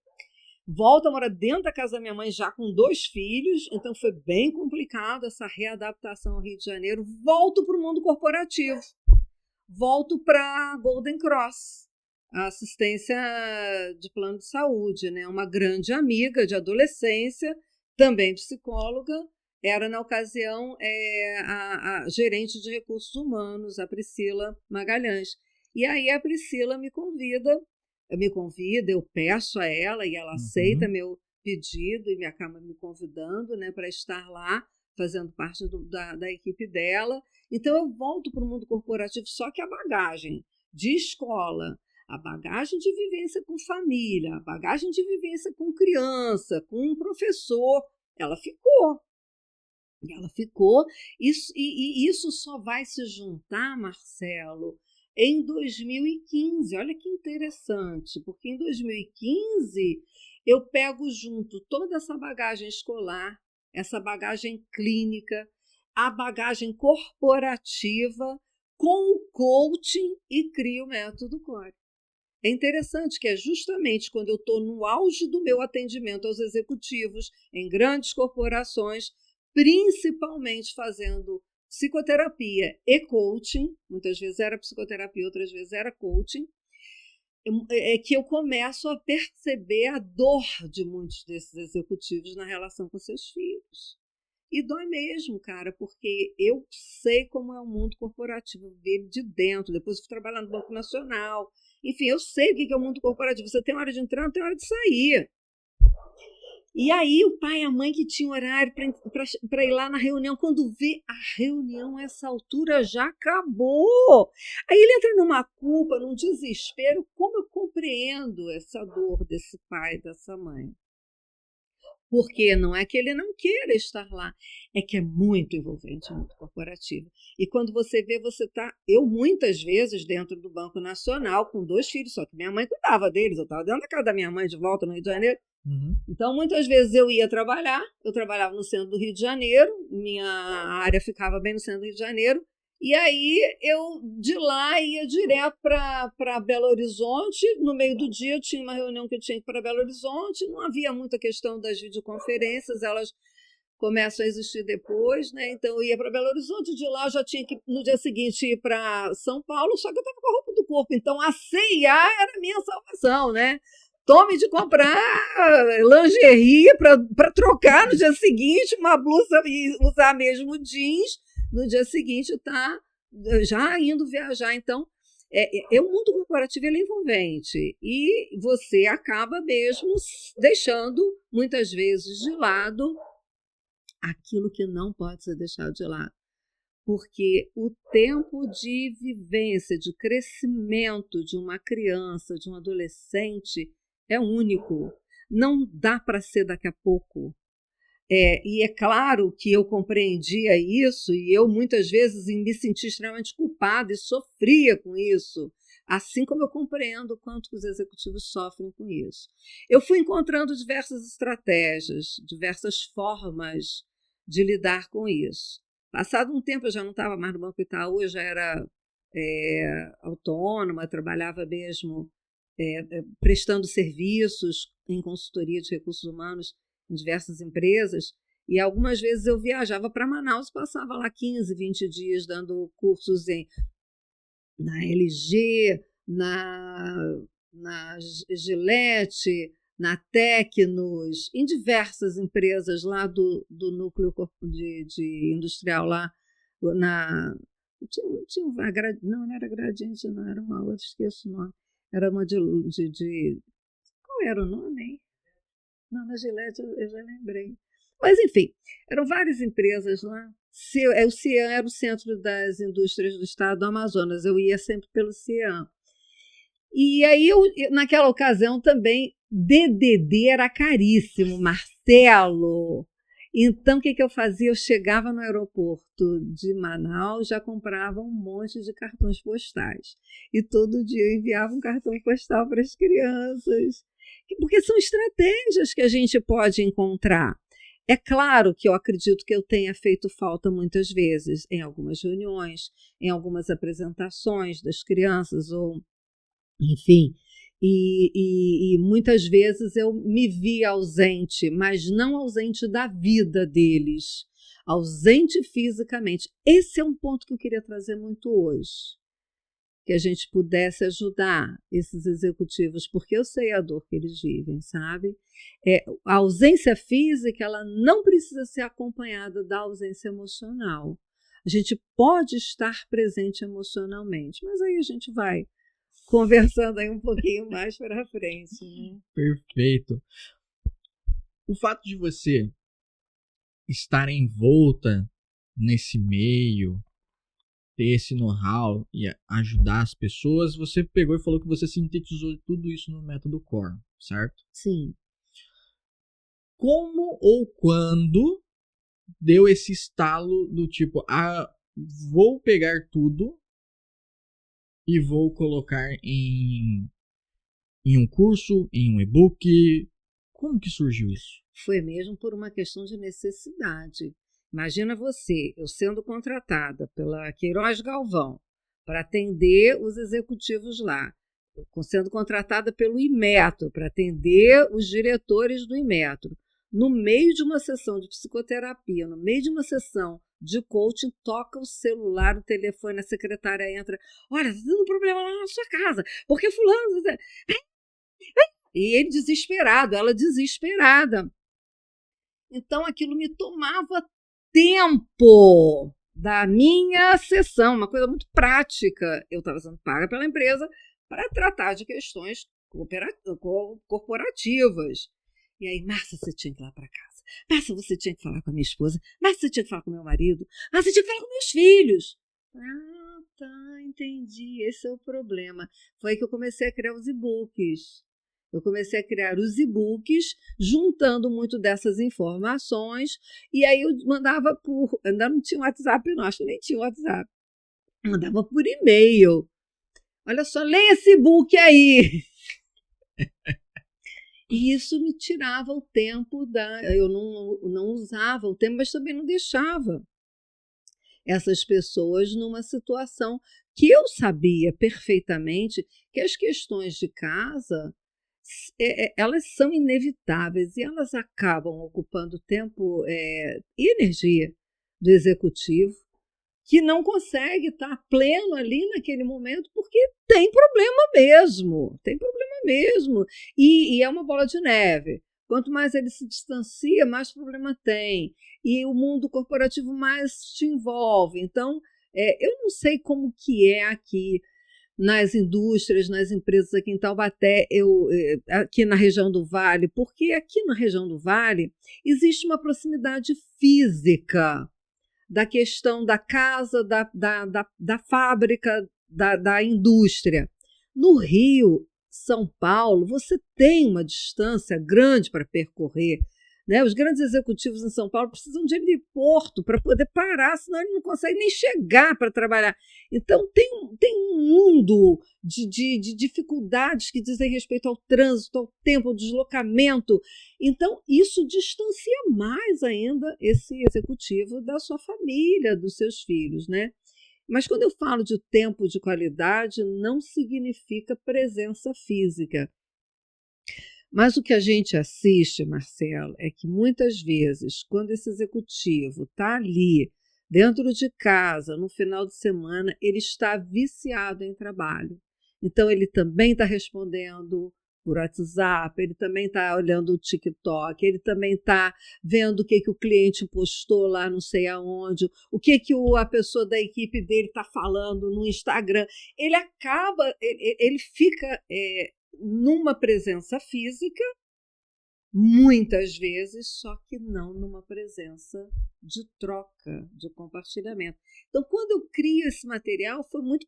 volto a morar dentro da casa da minha mãe já com 2 filhos, então foi bem complicado essa readaptação ao Rio de Janeiro. Volto para o mundo corporativo, volto para a Golden Cross, a assistência de plano de saúde, né? Uma grande amiga de adolescência, também psicóloga, era na ocasião a gerente de recursos humanos, a Priscila Magalhães. E aí a Priscila me convida, eu peço a ela e ela aceita meu pedido e me acaba me convidando, né, para estar lá, fazendo parte da equipe dela. Então eu volto para o mundo corporativo, só que a bagagem de escola, a bagagem de vivência com família, a bagagem de vivência com criança, com um professor, ela ficou. E isso só vai se juntar, Marcelo, em 2015. Olha que interessante, porque em 2015 eu pego junto toda essa bagagem escolar, essa bagagem clínica, a bagagem corporativa com o coaching e crio o método Core. É interessante que é justamente quando eu estou no auge do meu atendimento aos executivos em grandes corporações, principalmente fazendo psicoterapia e coaching, muitas vezes era psicoterapia, outras vezes era coaching, é que eu começo a perceber a dor de muitos desses executivos na relação com seus filhos. E dói mesmo, cara, porque eu sei como é o mundo corporativo, ver de dentro. Depois eu fui trabalhar no Banco Nacional. Enfim, eu sei o que é o mundo corporativo. Você tem hora de entrar, não tem hora de sair. E aí o pai e a mãe que tinham horário para ir lá na reunião, quando vê a reunião a essa altura já acabou. Aí ele entra numa culpa, num desespero. Como eu compreendo essa dor desse pai, dessa mãe? Porque não é que ele não queira estar lá, é que é muito envolvente, muito corporativo. E quando você vê, você está... Eu, muitas vezes, dentro do Banco Nacional, com 2 filhos, só que minha mãe cuidava deles, eu estava dentro da casa da minha mãe, de volta no Rio de Janeiro. Então, muitas vezes eu ia trabalhar, eu trabalhava no centro do Rio de Janeiro, minha área ficava bem no centro do Rio de Janeiro, e aí eu de lá ia direto para Belo Horizonte. No meio do dia eu tinha uma reunião que eu tinha que ir para Belo Horizonte, não havia muita questão das videoconferências, elas começam a existir depois, né? Então eu ia para Belo Horizonte, de lá eu já tinha que no dia seguinte ir para São Paulo, só que eu estava com a roupa do corpo, então a CIA era a minha salvação, né? Tome de comprar lingerie para trocar no dia seguinte, uma blusa e usar mesmo jeans, no dia seguinte tá já indo viajar. Então, o mundo corporativo é envolvente e você acaba mesmo deixando, muitas vezes, de lado aquilo que não pode ser deixado de lado. Porque o tempo de vivência, de crescimento de uma criança, de um adolescente, é único. Não dá para ser daqui a pouco. E é claro que eu compreendia isso e eu muitas vezes me sentia extremamente culpada e sofria com isso, assim como eu compreendo o quanto os executivos sofrem com isso. Eu fui encontrando diversas estratégias, diversas formas de lidar com isso. Passado um tempo, eu já não estava mais no Banco Itaú, eu já era autônoma, trabalhava mesmo prestando serviços em consultoria de recursos humanos em diversas empresas, e algumas vezes eu viajava para Manaus, passava lá 15, 20 dias dando cursos na LG, na Gillette, na Tecnos, em diversas empresas lá do núcleo de industrial lá na... não era Gradiente, não, era uma outra, esqueço o nome. Era uma qual era o nome, hein? Não, na Gillette eu já lembrei. Mas, enfim, eram várias empresas lá. O CIAM era o Centro das Indústrias do Estado do Amazonas. Eu ia sempre pelo CIAM. E aí, naquela ocasião também, DDD era caríssimo, Marcelo. Então, o que eu fazia? Eu chegava no aeroporto de Manaus, já comprava um monte de cartões postais. E todo dia eu enviava um cartão postal para as crianças. Porque são estratégias que a gente pode encontrar. É claro que eu acredito que eu tenha feito falta muitas vezes, em algumas reuniões, em algumas apresentações das crianças, ou enfim, e muitas vezes eu me vi ausente, mas não ausente da vida deles, ausente fisicamente. Esse é um ponto que eu queria trazer muito hoje, que a gente pudesse ajudar esses executivos, porque eu sei a dor que eles vivem, sabe? A ausência física, ela não precisa ser acompanhada da ausência emocional. A gente pode estar presente emocionalmente, mas aí a gente vai conversando aí um pouquinho mais para frente. Né? Perfeito. O fato de você estar envolta nesse meio, ter esse know-how e ajudar as pessoas, você pegou e falou que você sintetizou tudo isso no método CORE, certo? Sim. Como ou quando deu esse estalo do tipo, vou pegar tudo e vou colocar em um curso, em um e-book? Como que surgiu isso? Foi mesmo por uma questão de necessidade. Imagina você, eu sendo contratada pela Queiroz Galvão para atender os executivos lá, sendo contratada pelo Inmetro para atender os diretores do Inmetro, no meio de uma sessão de psicoterapia, no meio de uma sessão de coaching, toca o celular, o telefone, a secretária entra, olha, está tendo um problema lá na sua casa, porque fulano... E ele desesperado, ela desesperada. Então aquilo me tomava tempo da minha sessão, uma coisa muito prática. Eu estava sendo paga pela empresa para tratar de questões corporativas. E aí, Márcia, você tinha que ir lá para casa. Márcia, você tinha que falar com a minha esposa. Márcia, você tinha que falar com o meu marido. Márcia, você tinha que falar com meus filhos. Ah, tá, entendi. Esse é o problema. Foi aí que eu comecei a criar os e-books. Eu comecei a criar os e-books, juntando muito dessas informações, e aí eu mandava ainda não tinha WhatsApp, não, acho que nem tinha WhatsApp. Mandava por e-mail. Olha só, leia esse e-book aí. E isso me tirava o tempo eu não usava o tempo, mas também não deixava essas pessoas numa situação que eu sabia perfeitamente que as questões de casa elas são inevitáveis e elas acabam ocupando tempo e energia do executivo, que não consegue estar pleno ali naquele momento porque tem problema mesmo, e é uma bola de neve. Quanto mais ele se distancia, mais problema tem, e o mundo corporativo mais te envolve. Então, eu não sei como que é aqui nas indústrias, nas empresas aqui em Taubaté, aqui na região do Vale, porque aqui na região do Vale existe uma proximidade física da questão da casa, da fábrica, da indústria. No Rio, São Paulo, você tem uma distância grande para percorrer. Né? Os grandes executivos em São Paulo precisam de heliporto para poder parar, senão ele não consegue nem chegar para trabalhar. Então, tem um mundo de dificuldades que dizem respeito ao trânsito, ao tempo, ao deslocamento. Então, isso distancia mais ainda esse executivo da sua família, dos seus filhos. Né? Mas quando eu falo de tempo de qualidade, não significa presença física. Mas o que a gente assiste, Marcelo, é que muitas vezes, quando esse executivo está ali, dentro de casa, no final de semana, ele está viciado em trabalho. Então, ele também está respondendo por WhatsApp, ele também está olhando o TikTok, ele também está vendo o que o cliente postou lá não sei aonde, o que a pessoa da equipe dele está falando no Instagram. Ele fica numa presença física, muitas vezes, só que não numa presença de troca, de compartilhamento. Então, quando eu crio esse material, foi muito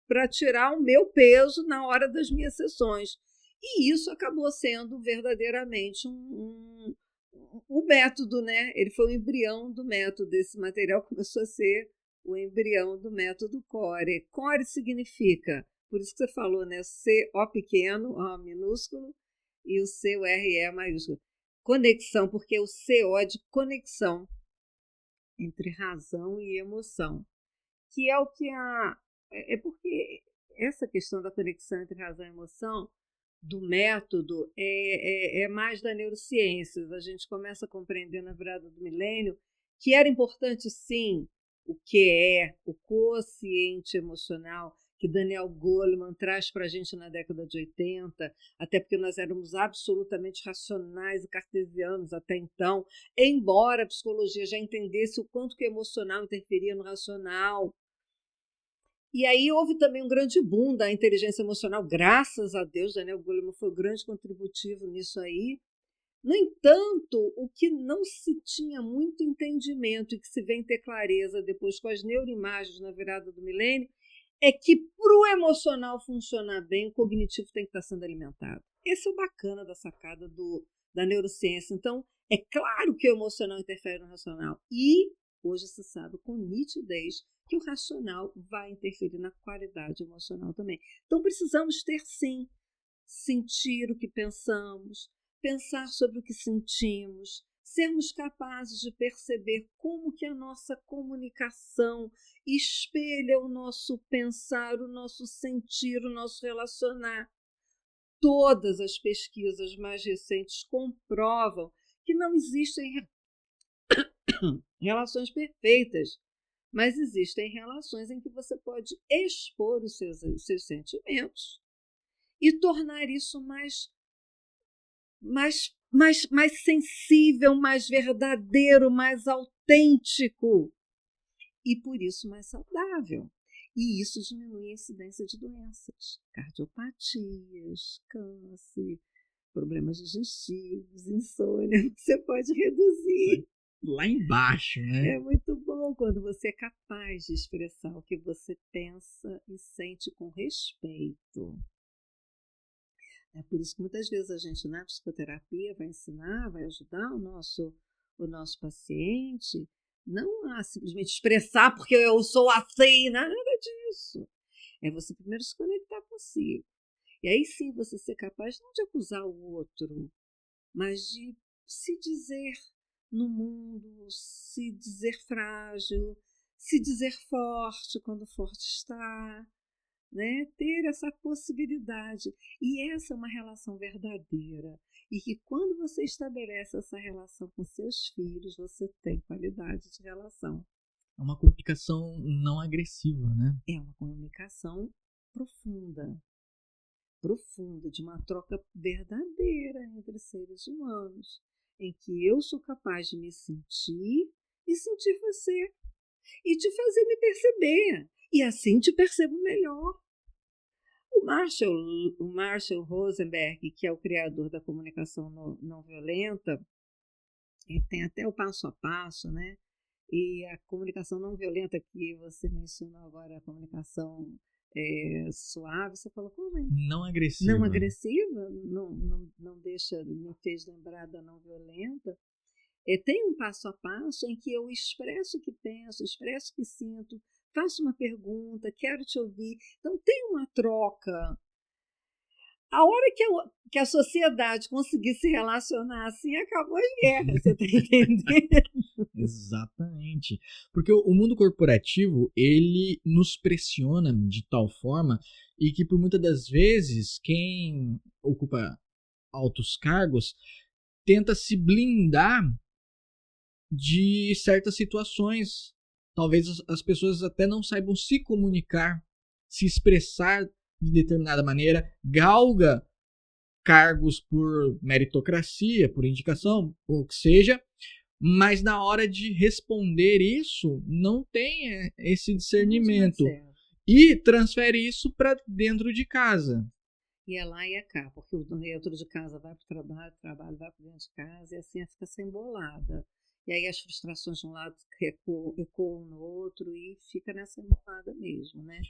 para tirar o meu peso na hora das minhas sessões. E isso acabou sendo verdadeiramente um método, né? Ele foi o embrião do método. Esse material começou a ser o embrião do método CORE. CORE significa, por isso que você falou, né? C-O pequeno, O minúsculo, e o C-O-R-E maiúsculo. Conexão, porque o C-O é de conexão entre razão e emoção, que é o que é porque essa questão da conexão entre razão e emoção do método é mais da neurociência. A gente começa a compreender na virada do milênio que era importante, sim, o que é o quociente emocional, que Daniel Goleman traz para a gente na década de 80, até porque nós éramos absolutamente racionais e cartesianos até então, embora a psicologia já entendesse o quanto que o emocional interferia no racional. E aí houve também um grande boom da inteligência emocional, graças a Deus, Daniel Goleman foi um grande contributivo nisso aí. No entanto, o que não se tinha muito entendimento e que se vem ter clareza depois com as neuroimagens na virada do milênio, é que para o emocional funcionar bem, o cognitivo tem que estar sendo alimentado. Esse é o bacana da sacada da neurociência. Então, é claro que o emocional interfere no racional. E hoje se sabe com nitidez que o racional vai interferir na qualidade emocional também. Então, precisamos ter, sim, sentir o que pensamos, pensar sobre o que sentimos, sermos capazes de perceber como que a nossa comunicação espelha o nosso pensar, o nosso sentir, o nosso relacionar. Todas as pesquisas mais recentes comprovam que não existem relações perfeitas, mas existem relações em que você pode expor os seus sentimentos e tornar isso mais sensível, mais verdadeiro, mais autêntico e, por isso, mais saudável. E isso diminui a incidência de doenças, cardiopatias, câncer, problemas digestivos, insônia. Você pode reduzir. Lá embaixo, né? É muito bom quando você é capaz de expressar o que você pensa e sente com respeito. É por isso que muitas vezes a gente na psicoterapia vai ensinar, vai ajudar o nosso paciente não a simplesmente expressar porque eu sou assim, nada disso. É você primeiro se conectar consigo. E aí sim você ser capaz não de acusar o outro, mas de se dizer no mundo, se dizer frágil, se dizer forte quando forte está. Né? Ter essa possibilidade. E essa é uma relação verdadeira. E que quando você estabelece essa relação com seus filhos, você tem qualidade de relação. É uma comunicação não agressiva, né? É uma comunicação profunda, de uma troca verdadeira entre seres humanos, em que eu sou capaz de me sentir e sentir você, e te fazer me perceber. E assim te percebo melhor. O Marshall Rosenberg, que é o criador da comunicação não violenta, ele tem até o passo a passo, né? E a comunicação não violenta que você mencionou agora, a comunicação suave, você falou como é? Não agressiva. Não agressiva, não deixa, me fez lembrar da não violenta. Tem um passo a passo em que eu expresso o que penso, expresso o que sinto, faço uma pergunta, quero te ouvir. Então, tem uma troca. A hora que a sociedade conseguir se relacionar assim, acabou as guerras, você está entendendo? Exatamente. Porque o mundo corporativo, ele nos pressiona de tal forma e que, por muitas das vezes, quem ocupa altos cargos tenta se blindar de certas situações. Talvez as pessoas até não saibam se comunicar, se expressar de determinada maneira, galga cargos por meritocracia, por indicação, ou o que seja, mas na hora de responder isso, não tem esse discernimento. E transfere isso para dentro de casa. E é lá e é cá, porque o dentro de casa vai para o trabalho vai para dentro de casa, e assim fica sem embolada. E aí as frustrações de um lado ecoam no outro e fica nessa embolada mesmo, né?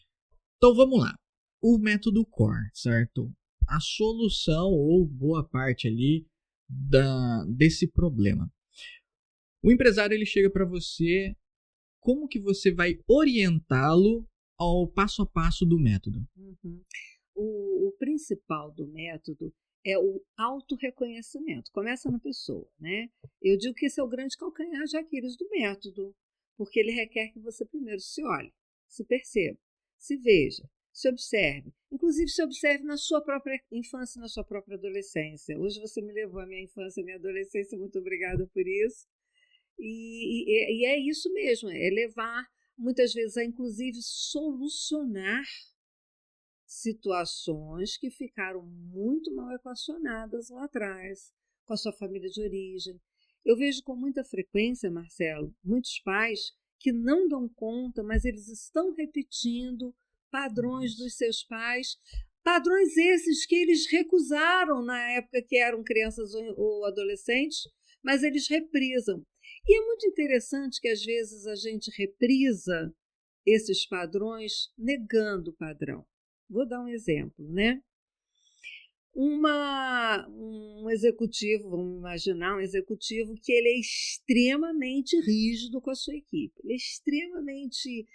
Então vamos lá. O método CORE, certo? A solução, ou boa parte ali, desse problema. O empresário ele chega para você, como que você vai orientá-lo ao passo a passo do método? Uhum. O principal do método é o autorreconhecimento. Começa na pessoa, né? Eu digo que esse é o grande calcanhar de Aquiles do método, porque ele requer que você primeiro se olhe, se perceba, se veja, se observe. Inclusive, se observe na sua própria infância, na sua própria adolescência. Hoje você me levou à minha infância e minha adolescência, muito obrigada por isso. E é isso mesmo, é levar, muitas vezes, a inclusive solucionar situações que ficaram muito mal equacionadas lá atrás, com a sua família de origem. Eu vejo com muita frequência, Marcelo, muitos pais que não dão conta, mas eles estão repetindo padrões dos seus pais, padrões esses que eles recusaram na época que eram crianças ou adolescentes, mas eles reprisam. E é muito interessante que às vezes a gente reprisa esses padrões negando o padrão. Vou dar um exemplo, né? Um executivo, vamos imaginar um executivo que ele é extremamente rígido com a sua equipe, ele é extremamente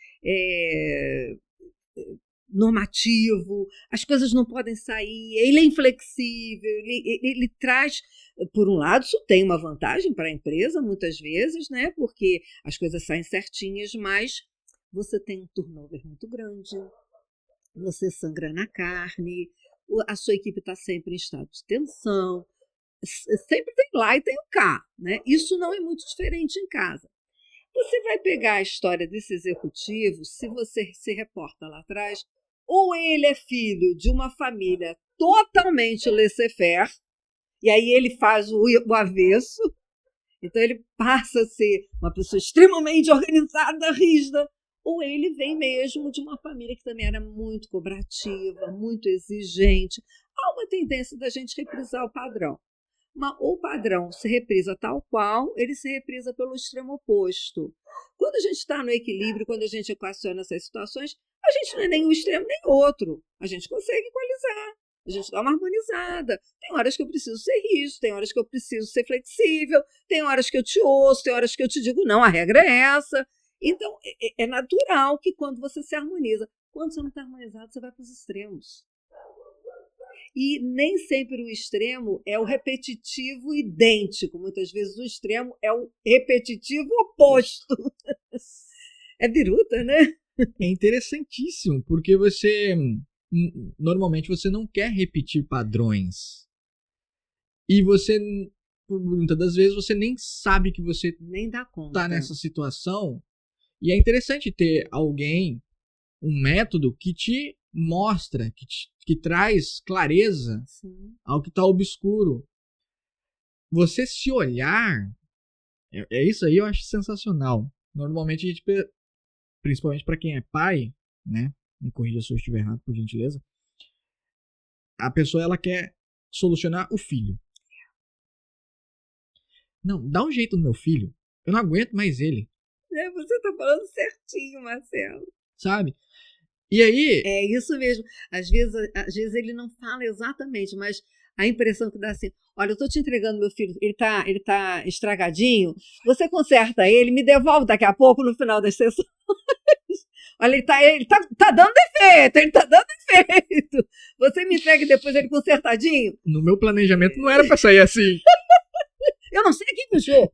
normativo, as coisas não podem sair, ele é inflexível, ele traz, por um lado, isso tem uma vantagem para a empresa, muitas vezes, né? Porque as coisas saem certinhas, mas você tem um turnover muito grande, você sangra na carne, a sua equipe está sempre em estado de tensão, sempre tem lá e tem o cá, né? Isso não é muito diferente em casa. Você vai pegar a história desse executivo, se você se reporta lá atrás, ou ele é filho de uma família totalmente laissez-faire, e aí ele faz o avesso, então ele passa a ser uma pessoa extremamente organizada, rígida, ou ele vem mesmo de uma família que também era muito cobrativa, muito exigente. Há uma tendência da gente reprisar o padrão. Mas o padrão se reprisa tal qual, ele se reprisa pelo extremo oposto. Quando a gente está no equilíbrio, quando a gente equaciona essas situações, a gente não é nem um extremo nem outro. A gente consegue equalizar, a gente dá uma harmonizada. Tem horas que eu preciso ser rígido, tem horas que eu preciso ser flexível, tem horas que eu te ouço, tem horas que eu te digo, não, a regra é essa. Então, é natural que quando você se harmoniza, quando você não está harmonizado, você vai para os extremos. E nem sempre o extremo é o repetitivo idêntico. Muitas vezes o extremo é o repetitivo oposto. É biruta, né? É interessantíssimo, porque normalmente você não quer repetir padrões. E você, por muitas das vezes, você nem sabe que você nem dá conta. Tá nessa situação. E é interessante ter alguém, um método que te mostra, que traz clareza Sim. ao que está obscuro. Você se olhar, isso aí eu acho sensacional. Normalmente a gente, principalmente para quem é pai, né? Me corrija se eu estiver errado, por gentileza. A pessoa ela quer solucionar o filho. Não, dá um jeito no meu filho. Eu não aguento mais ele. Você está falando certinho, Marcelo. Sabe? E aí... É isso mesmo. Às vezes ele não fala exatamente, mas a impressão que dá assim, olha, eu estou te entregando meu filho, ele tá estragadinho, você conserta ele, me devolve daqui a pouco no final das sessões. Olha, ele tá dando defeito. Você me entrega depois ele consertadinho? No meu planejamento não era para sair assim. Eu não sei quem puxou.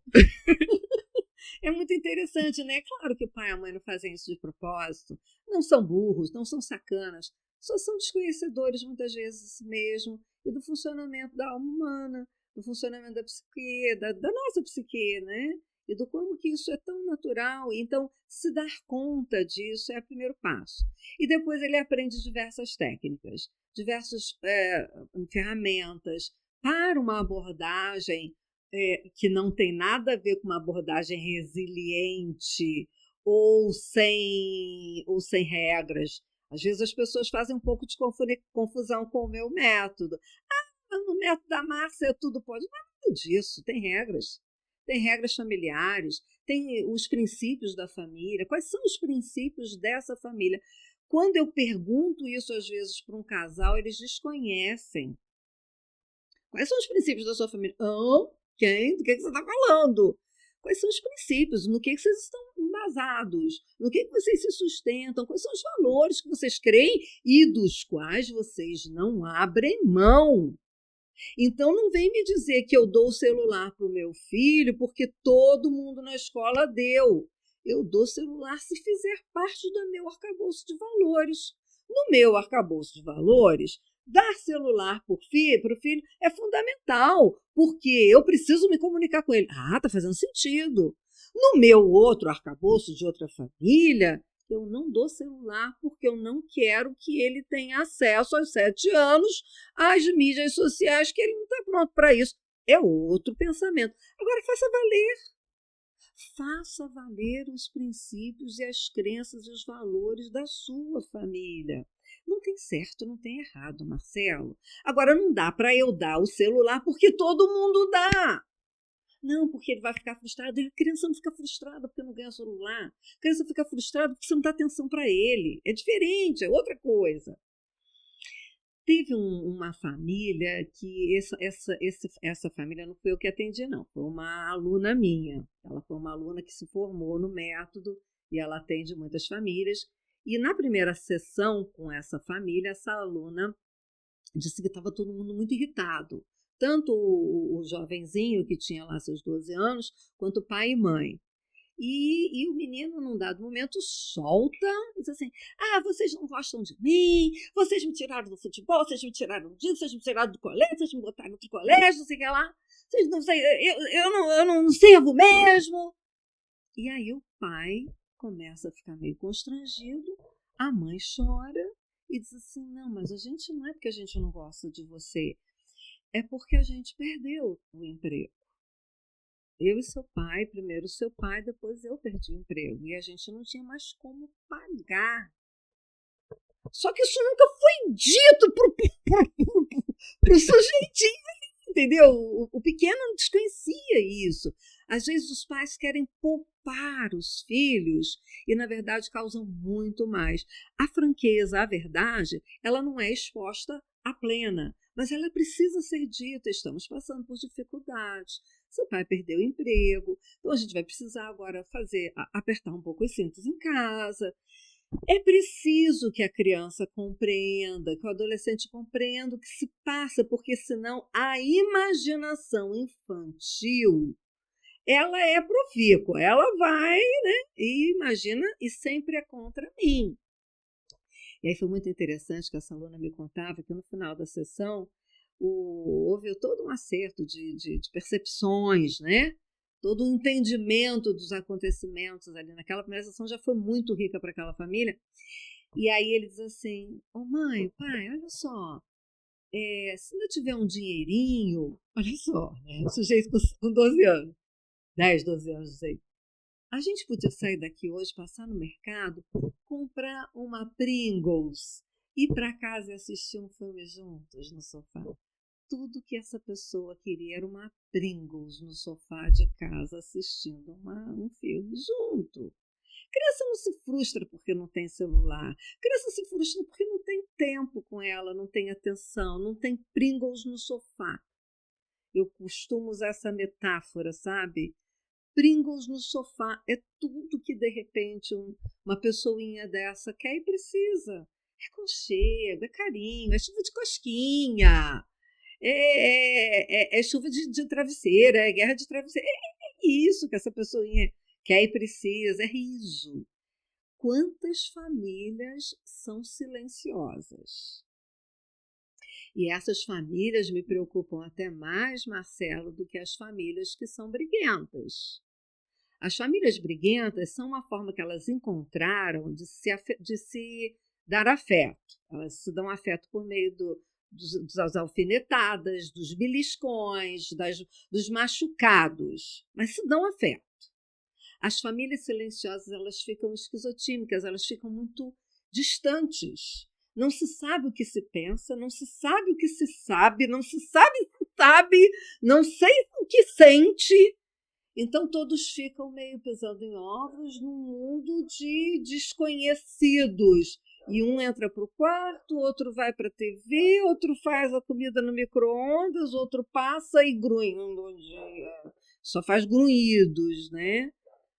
É muito interessante, né? Claro que o pai e a mãe não fazem isso de propósito. Não são burros, não são sacanas. Só são desconhecedores, muitas vezes mesmo, e do funcionamento da alma humana, do funcionamento da psique, da nossa psique, né? E do como que isso é tão natural. Então, se dar conta disso é o primeiro passo. E depois ele aprende diversas técnicas. diversas ferramentas para uma abordagem que não tem nada a ver com uma abordagem resiliente ou sem regras. Às vezes as pessoas fazem um pouco de confusão com o meu método. No método da Márcia tudo pode. Não é nada disso, tem regras. Tem regras familiares, tem os princípios da família. Quais são os princípios dessa família? Quando eu pergunto isso, às vezes, para um casal, eles desconhecem. Quais são os princípios da sua família? Quem? Do que você está falando? Quais são os princípios? No que vocês estão embasados? No que vocês se sustentam? Quais são os valores que vocês creem e dos quais vocês não abrem mão? Então, não vem me dizer que eu dou o celular para o meu filho porque todo mundo na escola deu. Eu dou celular se fizer parte do meu arcabouço de valores. No meu arcabouço de valores, dar celular para o filho é fundamental, porque eu preciso me comunicar com ele. Está fazendo sentido. No meu outro arcabouço de outra família, eu não dou celular porque eu não quero que ele tenha acesso aos 7 anos às mídias sociais, que ele não está pronto para isso. É outro pensamento. Agora, faça valer os princípios e as crenças e os valores da sua família. Não tem certo, não tem errado, Marcelo. Agora, não dá para eu dar o celular porque todo mundo dá. Não, porque ele vai ficar frustrado. A criança não fica frustrada porque não ganha celular. A criança fica frustrada porque você não dá atenção para ele. É diferente, é outra coisa. Teve uma família que essa família não foi eu que atendi, não. Foi uma aluna minha. Ela foi uma aluna que se formou no método e ela atende muitas famílias. E na primeira sessão com essa família, essa aluna disse que estava todo mundo muito irritado. Tanto o jovenzinho, que tinha lá seus 12 anos, quanto o pai e mãe. E o menino, num dado momento, solta e diz assim: vocês não gostam de mim, vocês me tiraram do futebol, vocês me tiraram disso, vocês me tiraram do colégio, vocês me botaram no outro colégio, não sei o que lá, vocês não sei, eu não sirvo mesmo. E aí o pai começa a ficar meio constrangido, a mãe chora e diz assim: não, mas a gente não é porque a gente não gosta de você, é porque a gente perdeu o emprego. Eu e seu pai, primeiro seu pai, depois eu perdi o emprego. E a gente não tinha mais como pagar. Só que isso nunca foi dito pro sujeitinho, entendeu? O pequeno não desconhecia isso. Às vezes os pais querem poupar os filhos e, na verdade, causam muito mais. A franqueza, a verdade, ela não é exposta à plena, mas ela precisa ser dita. Estamos passando por dificuldades. Seu pai perdeu o emprego, então a gente vai precisar agora apertar um pouco os cintos em casa. É preciso que a criança compreenda, que o adolescente compreenda o que se passa, porque senão a imaginação infantil, ela é profícua, ela vai, né, e imagina, e sempre é contra mim. E aí foi muito interessante que essa aluna me contava que no final da sessão, houve todo um acerto de percepções, né? Todo um entendimento dos acontecimentos ali naquela primeira sessão já foi muito rica para aquela família. E aí ele diz assim: mãe, pai, olha só, se ainda tiver um dinheirinho, olha só, né? O sujeito com 12 anos, 10, 12 anos, não sei. A gente podia sair daqui hoje, passar no mercado, comprar uma Pringles, ir para casa e assistir um filme juntos no sofá. Tudo que essa pessoa queria era uma Pringles no sofá de casa assistindo um filme junto. Criança não se frustra porque não tem celular. Criança se frustra porque não tem tempo com ela, não tem atenção, não tem Pringles no sofá. Eu costumo usar essa metáfora, sabe? Pringles no sofá é tudo que, de repente, uma pessoinha dessa quer e precisa. É conchego, é carinho, é chuva de cosquinha. É chuva de travesseiro, é guerra de travesseiro. É isso que essa pessoinha quer e precisa, é riso. Quantas famílias são silenciosas? E essas famílias me preocupam até mais, Marcelo, do que as famílias que são briguentas. As famílias briguentas são uma forma que elas encontraram de se dar afeto. Elas se dão afeto por meio das alfinetadas, dos beliscões, dos machucados, mas se dão afeto. As famílias silenciosas, elas ficam esquizotímicas, elas ficam muito distantes. Não se sabe o que se pensa, não se sabe o que se sabe, não se sabe o que sabe, não sei o que sente. Então, todos ficam meio pisando em ovos num mundo de desconhecidos. E um entra para o quarto, outro vai para a TV, outro faz a comida no micro-ondas, outro passa e grunhe. Só faz grunhidos, né?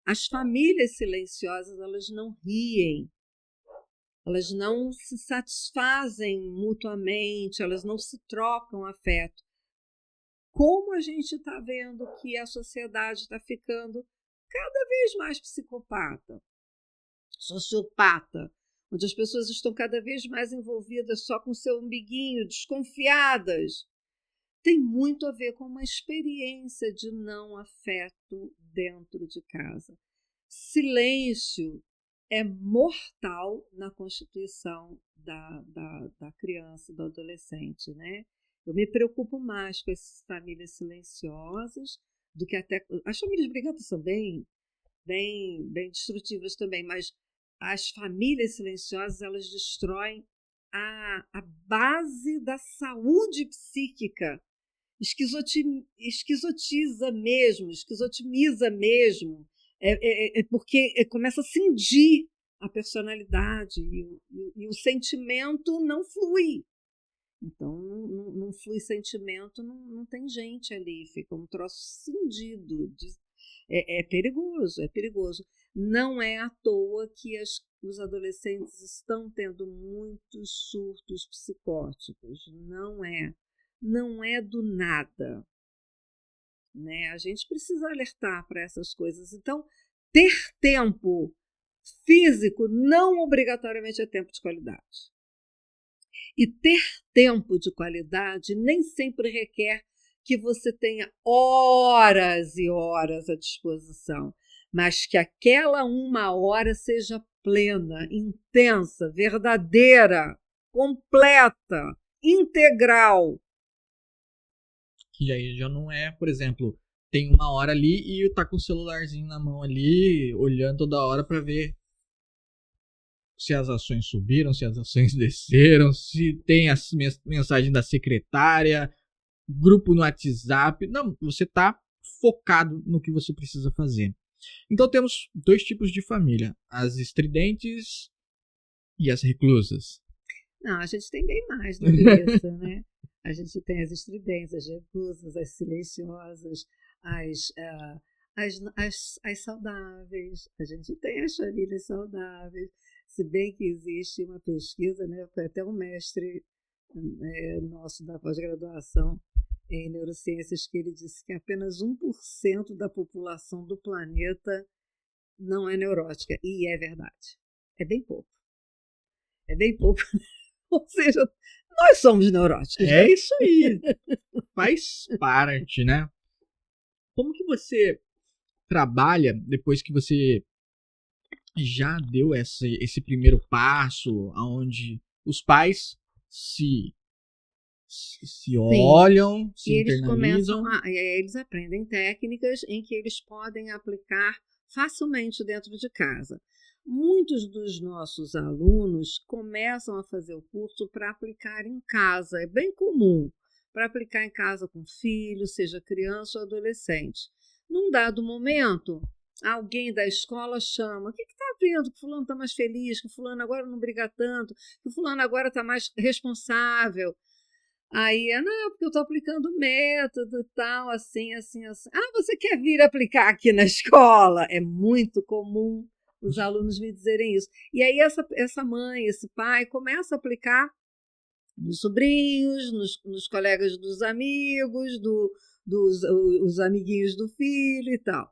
As famílias silenciosas, elas não riem, elas não se satisfazem mutuamente, elas não se trocam afeto. Como a gente está vendo que a sociedade está ficando cada vez mais psicopata, sociopata, onde as pessoas estão cada vez mais envolvidas só com seu umbiguinho, desconfiadas, tem muito a ver com uma experiência de não afeto dentro de casa. Silêncio é mortal na constituição da criança, do adolescente, né? Eu me preocupo mais com essas famílias silenciosas do que até... As famílias brigantas são bem destrutivas também, mas as famílias silenciosas, elas destroem a base da saúde psíquica. Esquizotimiza mesmo, porque começa a cindir a personalidade e o sentimento não flui. Então, não flui sentimento, não tem gente ali, fica um troço cindido. É perigoso, é perigoso. Não é à toa que os adolescentes estão tendo muitos surtos psicóticos. Não é do nada, né? A gente precisa alertar para essas coisas. Então, ter tempo físico não obrigatoriamente é tempo de qualidade. E ter tempo de qualidade nem sempre requer que você tenha horas e horas à disposição, mas que aquela 1 hora seja plena, intensa, verdadeira, completa, integral. Que aí já não é, por exemplo, tem 1 hora ali e tá com o celularzinho na mão ali, olhando toda hora para ver se as ações subiram, se as ações desceram, se tem as mensagens da secretária, grupo no WhatsApp. Não, você tá focado no que você precisa fazer. Então temos 2 tipos de família, as estridentes e as reclusas. Não, a gente tem bem mais do que isso, né? A gente tem as estridentes, as reclusas, as silenciosas, as saudáveis. A gente tem as famílias saudáveis. Se bem que existe uma pesquisa, né? Foi até um mestre nosso da pós-graduação em neurociências que ele disse que apenas 1% da população do planeta não é neurótica. E é verdade. É bem pouco. É bem pouco. Ou seja, nós somos neuróticos. É isso aí. Faz parte, né? Como que você trabalha depois que você já deu esse primeiro passo, onde os pais se olham, se internalizam? Eles aprendem técnicas em que eles podem aplicar facilmente dentro de casa. Muitos dos nossos alunos começam a fazer o curso para aplicar em casa. É bem comum para aplicar em casa com filho, seja criança ou adolescente. Num dado momento, alguém da escola chama: o que está vendo? Que fulano está mais feliz, que fulano agora não briga tanto, que fulano agora está mais responsável. Aí não, porque eu estou aplicando método e tal, assim. Ah, você quer vir aplicar aqui na escola? É muito comum os alunos me dizerem isso. E aí essa mãe, esse pai, começa a aplicar nos sobrinhos, nos colegas dos amigos, os amiguinhos do filho e tal.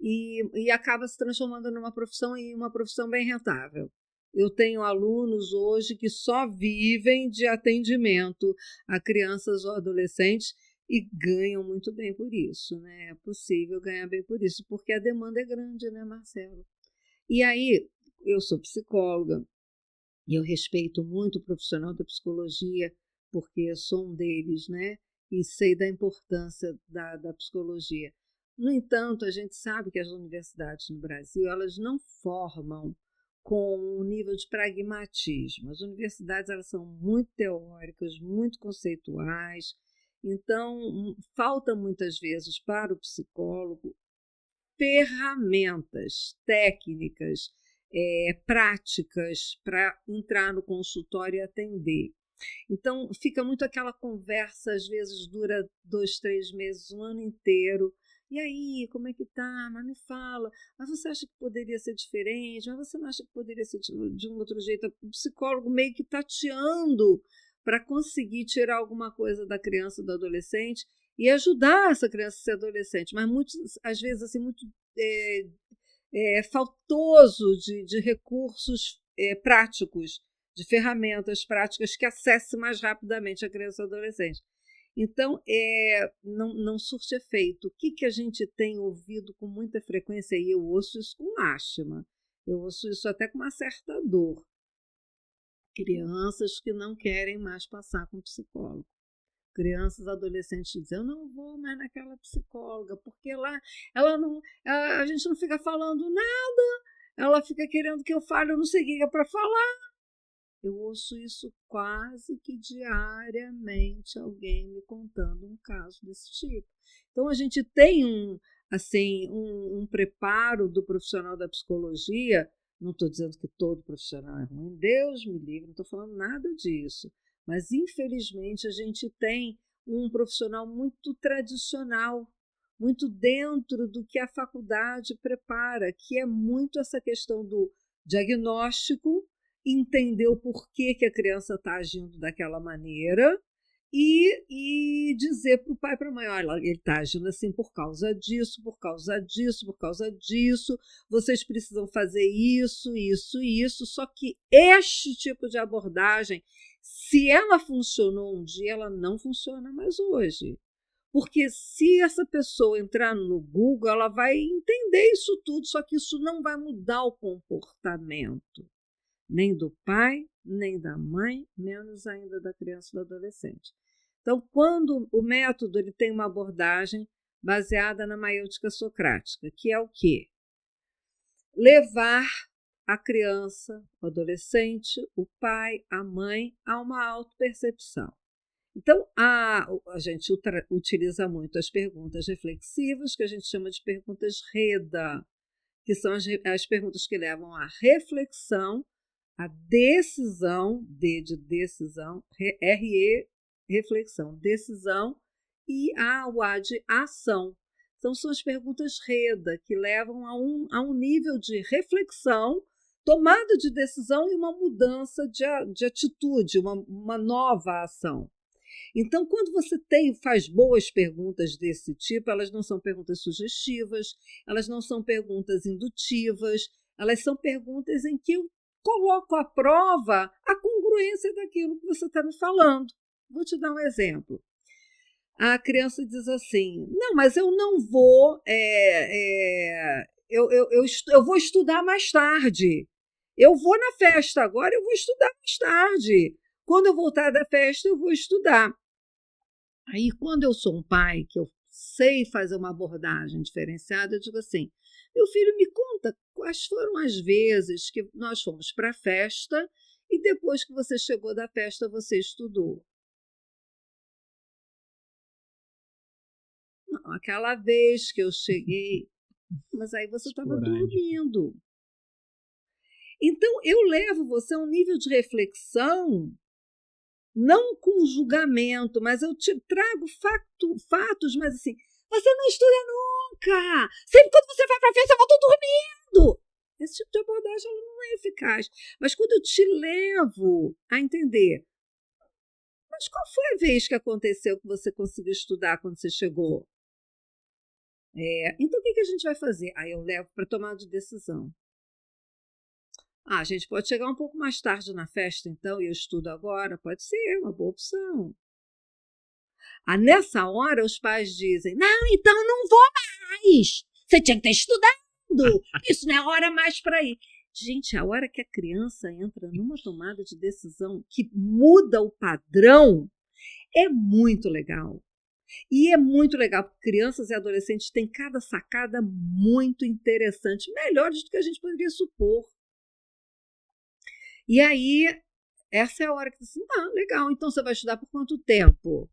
E acaba se transformando numa profissão, e uma profissão bem rentável. Eu tenho alunos hoje que só vivem de atendimento a crianças ou adolescentes e ganham muito bem por isso, né? É possível ganhar bem por isso, porque a demanda é grande, né, Marcelo? E aí, eu sou psicóloga, E eu respeito muito o profissional da psicologia, porque eu sou um deles, né? E sei da importância da psicologia. No entanto, a gente sabe que as universidades no Brasil, elas não formam com um nível de pragmatismo. As universidades, elas são muito teóricas, muito conceituais, então falta muitas vezes para o psicólogo ferramentas técnicas, práticas para entrar no consultório e atender. Então, fica muito aquela conversa, às vezes dura 2, 3 meses, um ano inteiro. E aí, como é que tá? Mas me fala. Mas você acha que poderia ser diferente? Mas você não acha que poderia ser de um outro jeito? O psicólogo meio que tateando para conseguir tirar alguma coisa da criança, do adolescente e ajudar essa criança a ser adolescente. Mas muitas, às vezes, assim, muito faltoso de recursos práticos, de ferramentas práticas que acessem mais rapidamente a criança e o adolescente. Então, não surte efeito. O que a gente tem ouvido com muita frequência, e eu ouço isso com lástima, eu ouço isso até com uma certa dor. Crianças que não querem mais passar com psicólogo. Crianças, adolescentes dizem, eu não vou mais naquela psicóloga, porque lá a gente não fica falando nada, ela fica querendo que eu fale, eu não sei o que é para falar. Eu ouço isso quase que diariamente, alguém me contando um caso desse tipo. Então, a gente tem um preparo do profissional da psicologia, não estou dizendo que todo profissional é ruim, Deus me livre, não estou falando nada disso, mas, infelizmente, a gente tem um profissional muito tradicional, muito dentro do que a faculdade prepara, que é muito essa questão do diagnóstico, entender o porquê que a criança está agindo daquela maneira e dizer para o pai e para a mãe, olha, ele está agindo assim por causa disso, por causa disso, por causa disso, vocês precisam fazer isso, isso e isso, só que este tipo de abordagem, se ela funcionou um dia, ela não funciona mais hoje. Porque se essa pessoa entrar no Google, ela vai entender isso tudo, só que isso não vai mudar o comportamento, nem do pai, nem da mãe, menos ainda da criança e do adolescente. Então, quando o método ele tem uma abordagem baseada na maiêutica socrática, que é o quê? Levar a criança, o adolescente, o pai, a mãe a uma autopercepção. Então, a gente utiliza muito as perguntas reflexivas, que a gente chama de perguntas REDA, que são as perguntas que levam à reflexão, a decisão, D de decisão, RE, reflexão, decisão, e o A de ação. Então, são as perguntas REDA, que levam a um nível de reflexão, tomada de decisão e uma mudança de atitude, uma nova ação. Então, quando você faz boas perguntas desse tipo, elas não são perguntas sugestivas, elas não são perguntas indutivas, elas são perguntas em que eu coloco à prova a congruência daquilo que você está me falando. Vou te dar um exemplo. A criança diz assim, não, mas eu não vou, eu vou estudar mais tarde. Eu vou na festa agora, eu vou estudar mais tarde. Quando eu voltar da festa, eu vou estudar. Aí, quando eu sou um pai, que eu sei fazer uma abordagem diferenciada, eu digo assim, meu filho, me conta quais foram as vezes que nós fomos para a festa e depois que você chegou da festa, você estudou. Não, aquela vez que eu cheguei, mas aí você estava dormindo. Então, eu levo você a um nível de reflexão, não com julgamento, mas eu te trago fatos, mas assim, você não estuda nunca! Sempre quando você vai para a festa, eu volto dormindo! Esse tipo de abordagem não é eficaz. Mas quando eu te levo a entender, mas qual foi a vez que aconteceu que você conseguiu estudar quando você chegou? Então, o que a gente vai fazer? Aí eu levo para tomar de decisão. A gente pode chegar um pouco mais tarde na festa, então, e eu estudo agora? Pode ser, uma boa opção. Nessa hora, os pais dizem, não, então não vou mais. Você tinha que ter estudado. Isso não é hora mais para ir. Gente, a hora que a criança entra numa tomada de decisão que muda o padrão, é muito legal. E é muito legal, porque crianças e adolescentes têm cada sacada muito interessante, melhores do que a gente poderia supor. E aí, essa é a hora que você diz, legal, então você vai estudar por quanto tempo?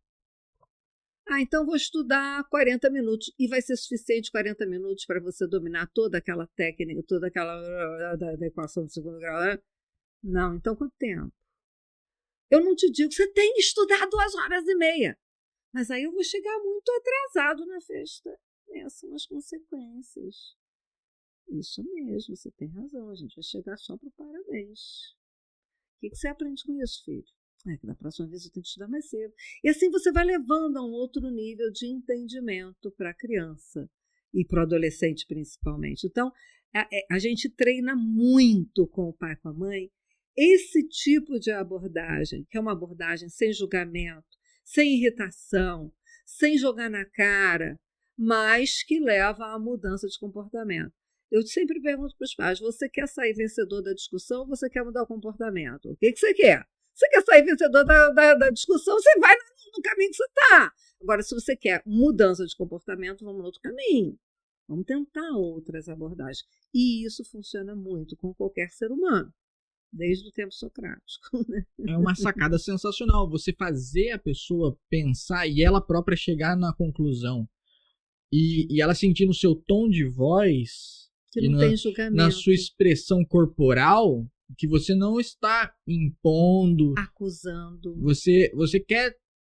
Então vou estudar 40 minutos. E vai ser suficiente 40 minutos para você dominar toda aquela técnica, toda aquela da equação do segundo grau? Né? Não, então quanto tempo? Eu não te digo, você tem que estudar 2 horas e meia. Mas aí eu vou chegar muito atrasado na festa. Essas são as consequências. Isso mesmo, você tem razão. A gente vai chegar só para o parabéns. O que você aprende com isso, filho? Que da próxima vez eu tenho que estudar mais cedo. E assim você vai levando a um outro nível de entendimento para a criança e para o adolescente principalmente. Então, a gente treina muito com o pai e com a mãe esse tipo de abordagem, que é uma abordagem sem julgamento, sem irritação, sem jogar na cara, mas que leva à mudança de comportamento. Eu sempre pergunto para os pais, você quer sair vencedor da discussão ou você quer mudar o comportamento? O que você quer? Você quer sair vencedor da discussão, você vai no caminho que você está. Agora, se você quer mudança de comportamento, vamos no outro caminho. Vamos tentar outras abordagens. E isso funciona muito com qualquer ser humano, desde o tempo socrático. Né? É uma sacada sensacional, você fazer a pessoa pensar e ela própria chegar na conclusão. E ela sentir no seu tom de voz, que não tem julgamento, na sua expressão corporal, que você não está impondo, acusando. Você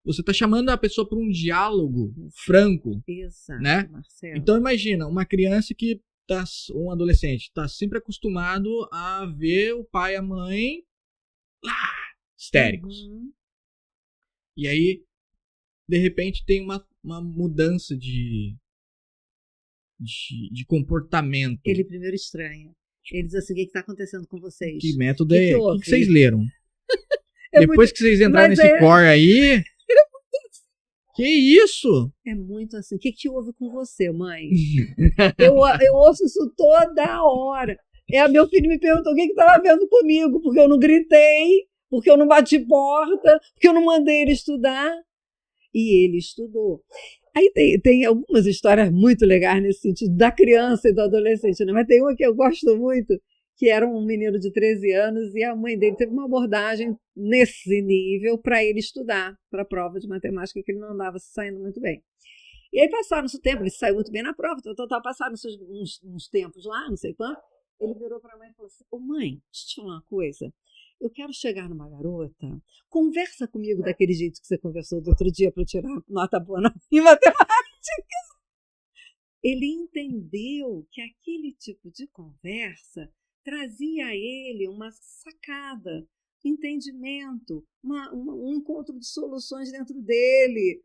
está chamando a pessoa para um diálogo franco. Exato, né? Marcelo. Então imagina, uma criança que um adolescente está sempre acostumado a ver o pai e a mãe lá, histéricos. Uhum. E aí, de repente, tem uma mudança de comportamento. Ele primeiro estranha. Ele diz assim, o que está acontecendo com vocês? Que método é? O que vocês houve? leram? Depois que vocês entraram nesse core aí... Que isso? É muito assim. O que houve com você, mãe? eu ouço isso toda hora. Meu filho me perguntou o que estava vendo comigo, porque eu não gritei, porque eu não bati porta, porque eu não mandei ele estudar. E ele estudou. Aí tem algumas histórias muito legais nesse sentido, da criança e do adolescente, né? Mas tem uma que eu gosto muito, que era um menino de 13 anos e a mãe dele teve uma abordagem nesse nível para ele estudar para a prova de matemática, que ele não andava se saindo muito bem. E aí passaram-se o tempo, ele saiu muito bem na prova, passaram-se uns tempos lá, não sei quanto, ele virou para a mãe e falou assim, mãe, deixa eu te falar uma coisa, eu quero chegar numa garota, conversa comigo daquele jeito que você conversou do outro dia para eu tirar nota boa em matemática. Ele entendeu que aquele tipo de conversa trazia a ele uma sacada, entendimento, um encontro de soluções dentro dele.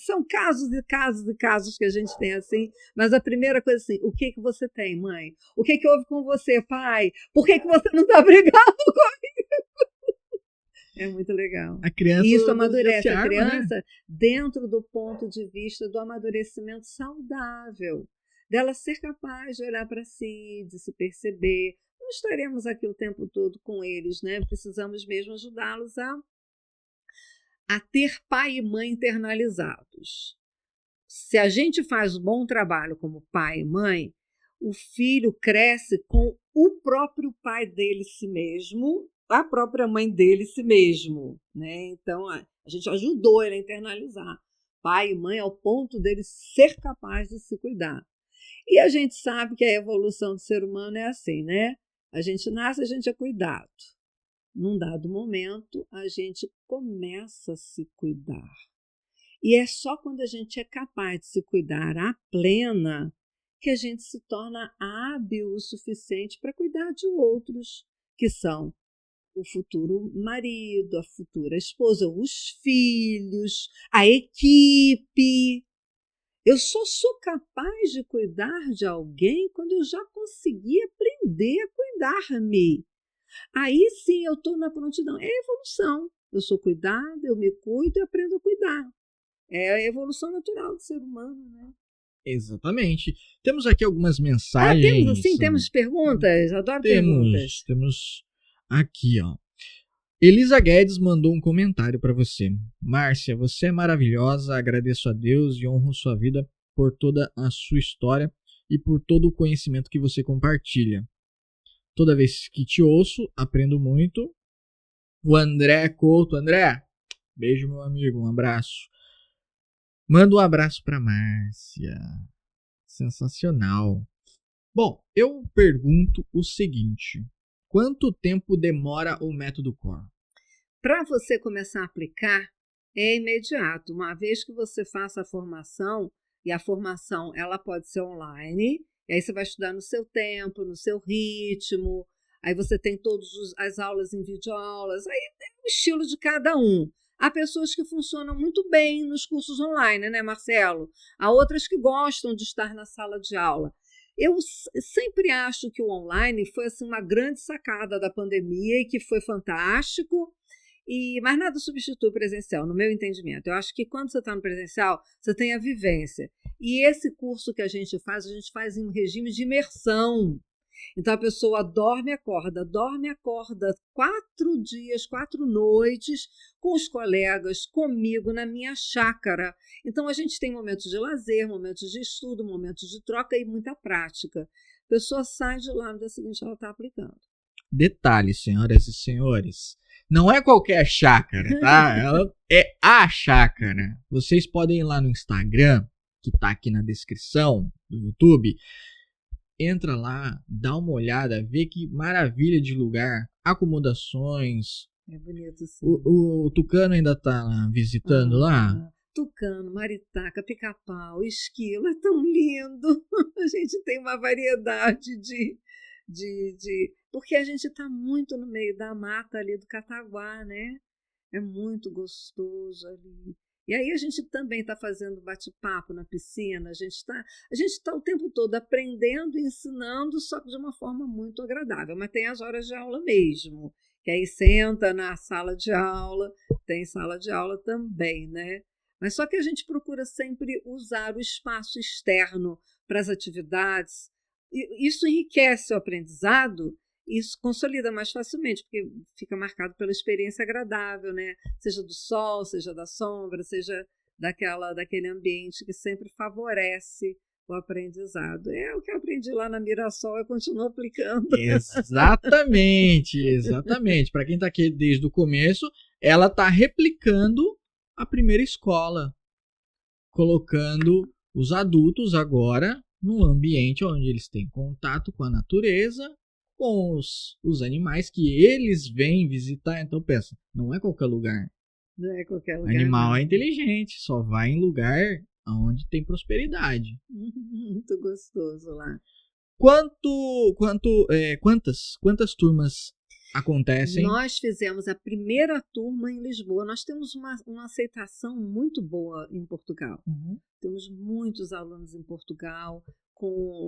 São casos e casos e casos que a gente tem assim, mas a primeira coisa assim, o que você tem, mãe? O que houve com você, pai? Por que você não está brigando comigo? É muito legal. A criança isso amadurece a criança, né? Dentro do ponto de vista do amadurecimento saudável, dela ser capaz de olhar para si, de se perceber. Não estaremos aqui o tempo todo com eles, né? Precisamos mesmo ajudá-los a ter pai e mãe internalizados. Se a gente faz um bom trabalho como pai e mãe, o filho cresce com o próprio pai dele si mesmo, a própria mãe dele si mesmo, né? Então, a gente ajudou ele a internalizar pai e mãe ao ponto dele ser capaz de se cuidar. E a gente sabe que a evolução do ser humano é assim, né? A gente nasce, a gente é cuidado. Num dado momento, a gente começa a se cuidar. E é só quando a gente é capaz de se cuidar à plena que a gente se torna hábil o suficiente para cuidar de outros, que são o futuro marido, a futura esposa, os filhos, a equipe. Eu só sou capaz de cuidar de alguém quando eu já consegui aprender a cuidar-me. Aí sim eu estou na prontidão. É evolução. Eu sou cuidada, eu me cuido e aprendo a cuidar. É a evolução natural do ser humano, né? Exatamente. Temos aqui algumas mensagens. Temos perguntas? Adoro perguntas. Temos aqui, ó. Elisa Guedes mandou um comentário para você. Márcia, você é maravilhosa, agradeço a Deus e honro sua vida por toda a sua história e por todo o conhecimento que você compartilha. Toda vez que te ouço, aprendo muito. O André Couto. André, beijo, meu amigo, um abraço. Manda um abraço para Márcia. Sensacional. Bom, eu pergunto o seguinte. Quanto tempo demora o método CORE? Para você começar a aplicar, é imediato. Uma vez que você faça a formação, e a formação ela pode ser online, e aí você vai estudar no seu tempo, no seu ritmo, aí você tem todas as aulas em videoaulas, aí tem o estilo de cada um. Há pessoas que funcionam muito bem nos cursos online, né, Marcelo? Há outras que gostam de estar na sala de aula. Eu sempre acho que o online foi assim, uma grande sacada da pandemia e que foi fantástico, mas nada substitui o presencial, no meu entendimento. Eu acho que quando você está no presencial, você tem a vivência. E esse curso que a gente faz em regime de imersão. Então a pessoa dorme e acorda 4 dias, 4 noites com os colegas, comigo, na minha chácara. Então a gente tem momentos de lazer, momentos de estudo, momentos de troca e muita prática. A pessoa sai de lá no dia seguinte, ela está aplicando. Detalhe, senhoras e senhores, não é qualquer chácara, tá? Ela é a chácara. Vocês podem ir lá no Instagram, que tá aqui na descrição do YouTube. Entra lá, dá uma olhada, vê que maravilha de lugar, acomodações. É bonito, sim. O Tucano ainda tá visitando lá? Tucano, maritaca, pica-pau, esquilo, é tão lindo. A gente tem uma variedade porque a gente está muito no meio da mata ali do Cataguá, né? É muito gostoso ali. E aí a gente também está fazendo bate-papo na piscina, a gente está o tempo todo aprendendo e ensinando, só que de uma forma muito agradável. Mas tem as horas de aula mesmo, que aí senta na sala de aula, tem sala de aula também, né? Mas só que a gente procura sempre usar o espaço externo para as atividades. Isso enriquece o aprendizado, isso consolida mais facilmente, porque fica marcado pela experiência agradável, né? Seja do sol, seja da sombra, seja daquele ambiente que sempre favorece o aprendizado. É o que eu aprendi lá na Mirassol, eu continuo aplicando. Exatamente. Para quem está aqui desde o começo, ela está replicando a primeira escola, colocando os adultos agora num ambiente onde eles têm contato com a natureza, com os animais que eles vêm visitar. Então pensa, não é qualquer lugar. Não é qualquer lugar. O animal é inteligente, só vai em lugar onde tem prosperidade. Muito gostoso lá. Quantas turmas acontecem? Nós fizemos a primeira turma em Lisboa. Nós temos uma aceitação muito boa em Portugal. Temos muitos alunos em Portugal.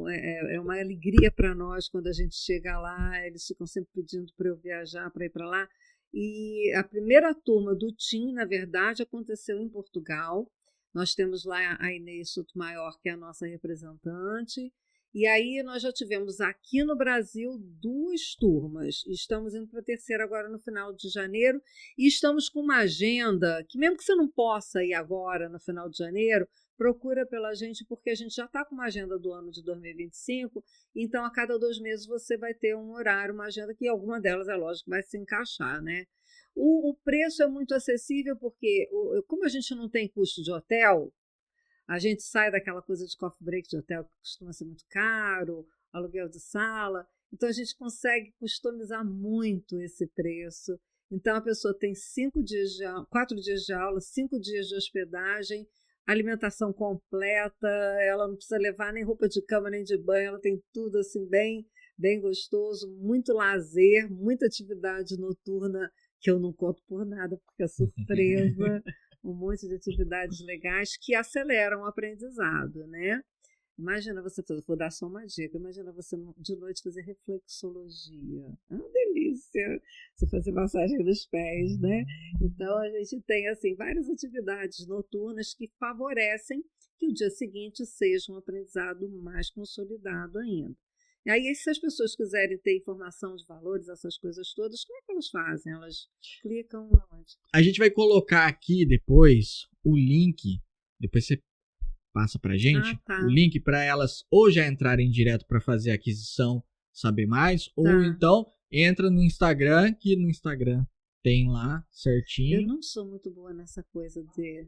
É uma alegria para nós quando a gente chega lá. Eles ficam sempre pedindo para eu viajar, para ir para lá. E a primeira turma do TIM, na verdade, aconteceu em Portugal. Nós temos lá a Inês Sotomayor, que é a nossa representante. E aí nós já tivemos aqui no Brasil 2 turmas. Estamos indo para a terceira agora no final de janeiro. E estamos com uma agenda que, mesmo que você não possa ir agora no final de janeiro, procura pela gente, porque a gente já está com uma agenda do ano de 2025. Então, a cada 2 meses você vai ter um horário, uma agenda que alguma delas, é lógico, vai se encaixar, né? O preço é muito acessível porque, como a gente não tem custo de hotel, a gente sai daquela coisa de coffee break de hotel que costuma ser muito caro, aluguel de sala. Então, a gente consegue customizar muito esse preço. Então, a pessoa tem 4 dias de aula, 5 dias de hospedagem, alimentação completa, ela não precisa levar nem roupa de cama, nem de banho, ela tem tudo assim bem gostoso, muito lazer, muita atividade noturna, que eu não conto por nada, porque é surpresa. Um monte de atividades legais que aceleram o aprendizado, né? Imagina você fazer, vou dar só uma dica, imagina você de noite fazer reflexologia. É uma delícia você fazer massagem nos pés, né? Então a gente tem assim várias atividades noturnas que favorecem, que o dia seguinte seja um aprendizado mais consolidado ainda. E aí, se as pessoas quiserem ter informação de valores, essas coisas todas, como é que elas fazem? Elas clicam onde? A gente vai colocar aqui depois o link, depois você passa pra gente, o link para elas ou já entrarem direto para fazer a aquisição, saber mais, ou então entra no Instagram, que no Instagram tem lá certinho. Eu não sou muito boa nessa coisa de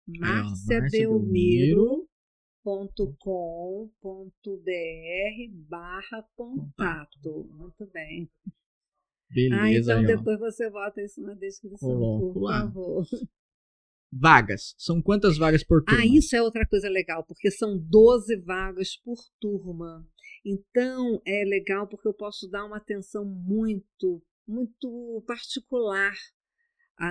marciabelmiro.com.br/contato. Muito bem. Beleza. Então depois você bota isso na descrição, coloco por favor. Vagas. São quantas vagas por turma? Isso é outra coisa legal, porque são 12 vagas por turma. Então, é legal porque eu posso dar uma atenção muito, muito particular.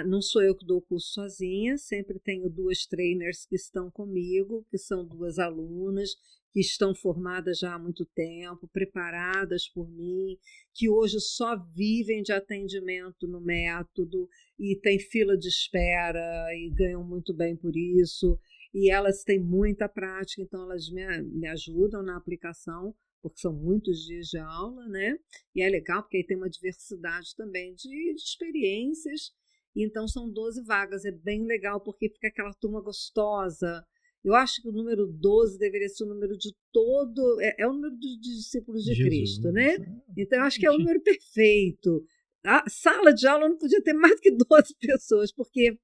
Não sou eu que dou o curso sozinha, sempre tenho 2 trainers que estão comigo, que são 2 alunas, que estão formadas já há muito tempo, preparadas por mim, que hoje só vivem de atendimento no método e têm fila de espera e ganham muito bem por isso. E elas têm muita prática, então elas me ajudam na aplicação, porque são muitos dias de aula, né? E é legal porque aí tem uma diversidade também de experiências. Então são 12 vagas, é bem legal porque fica aquela turma gostosa. Eu acho que o número 12 deveria ser o número de todo... É o número dos discípulos de Jesus, Cristo, né? Então eu acho que é o número perfeito. A sala de aula não podia ter mais do que 12 pessoas, porque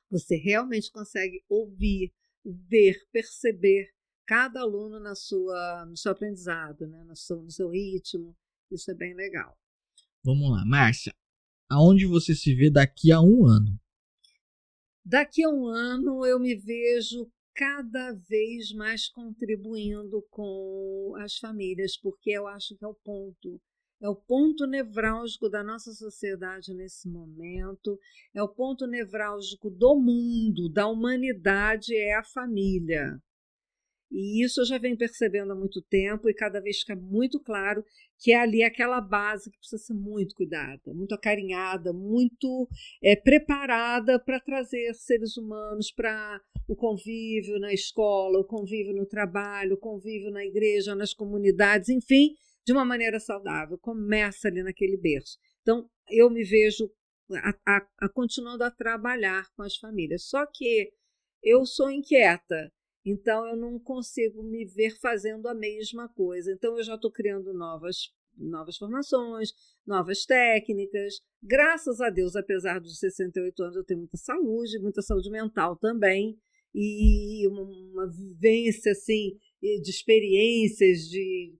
você realmente consegue ouvir, ver, perceber cada aluno no seu aprendizado, né? no seu ritmo. Isso é bem legal. Vamos lá, Márcia. Aonde você se vê daqui a 1 ano? Daqui a 1 ano eu me vejo cada vez mais contribuindo com as famílias, porque eu acho que é o ponto nevrálgico da nossa sociedade nesse momento, é o ponto nevrálgico do mundo, da humanidade, é a família. E isso eu já venho percebendo há muito tempo e cada vez fica muito claro que é ali aquela base que precisa ser muito cuidada, muito acarinhada, muito preparada para trazer seres humanos para o convívio na escola, o convívio no trabalho, o convívio na igreja, nas comunidades, enfim, de uma maneira saudável. Começa ali naquele berço. Então, eu me vejo continuando a trabalhar com as famílias. Só que eu sou inquieta. Então, eu não consigo me ver fazendo a mesma coisa. Então, eu já estou criando novas formações, novas técnicas. Graças a Deus, apesar dos 68 anos, eu tenho muita saúde mental também, e uma vivência assim, de experiências que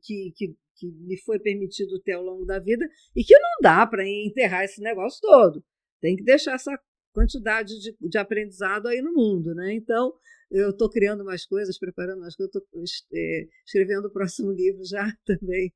me foi permitido ter ao longo da vida, e que não dá para enterrar esse negócio todo. Tem que deixar essa quantidade de aprendizado aí no mundo, né? Então, eu estou criando mais coisas, preparando mais coisas, estou escrevendo o próximo livro já também.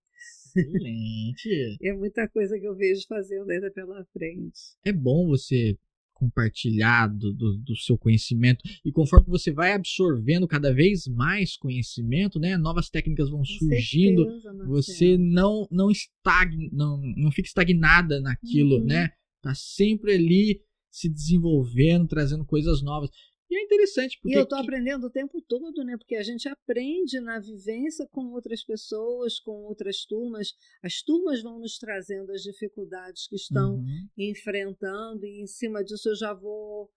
Excelente! É muita coisa que eu vejo fazendo ainda pela frente. É bom você compartilhar do seu conhecimento, e conforme você vai absorvendo cada vez mais conhecimento, né, novas técnicas vão surgindo, certeza, você não fica estagnada naquilo, né? Tá sempre ali se desenvolvendo, trazendo coisas novas. E é interessante porque... E eu estou aprendendo o tempo todo, né? Porque a gente aprende na vivência com outras pessoas, com outras turmas. As turmas vão nos trazendo as dificuldades que estão enfrentando, e em cima disso eu já vou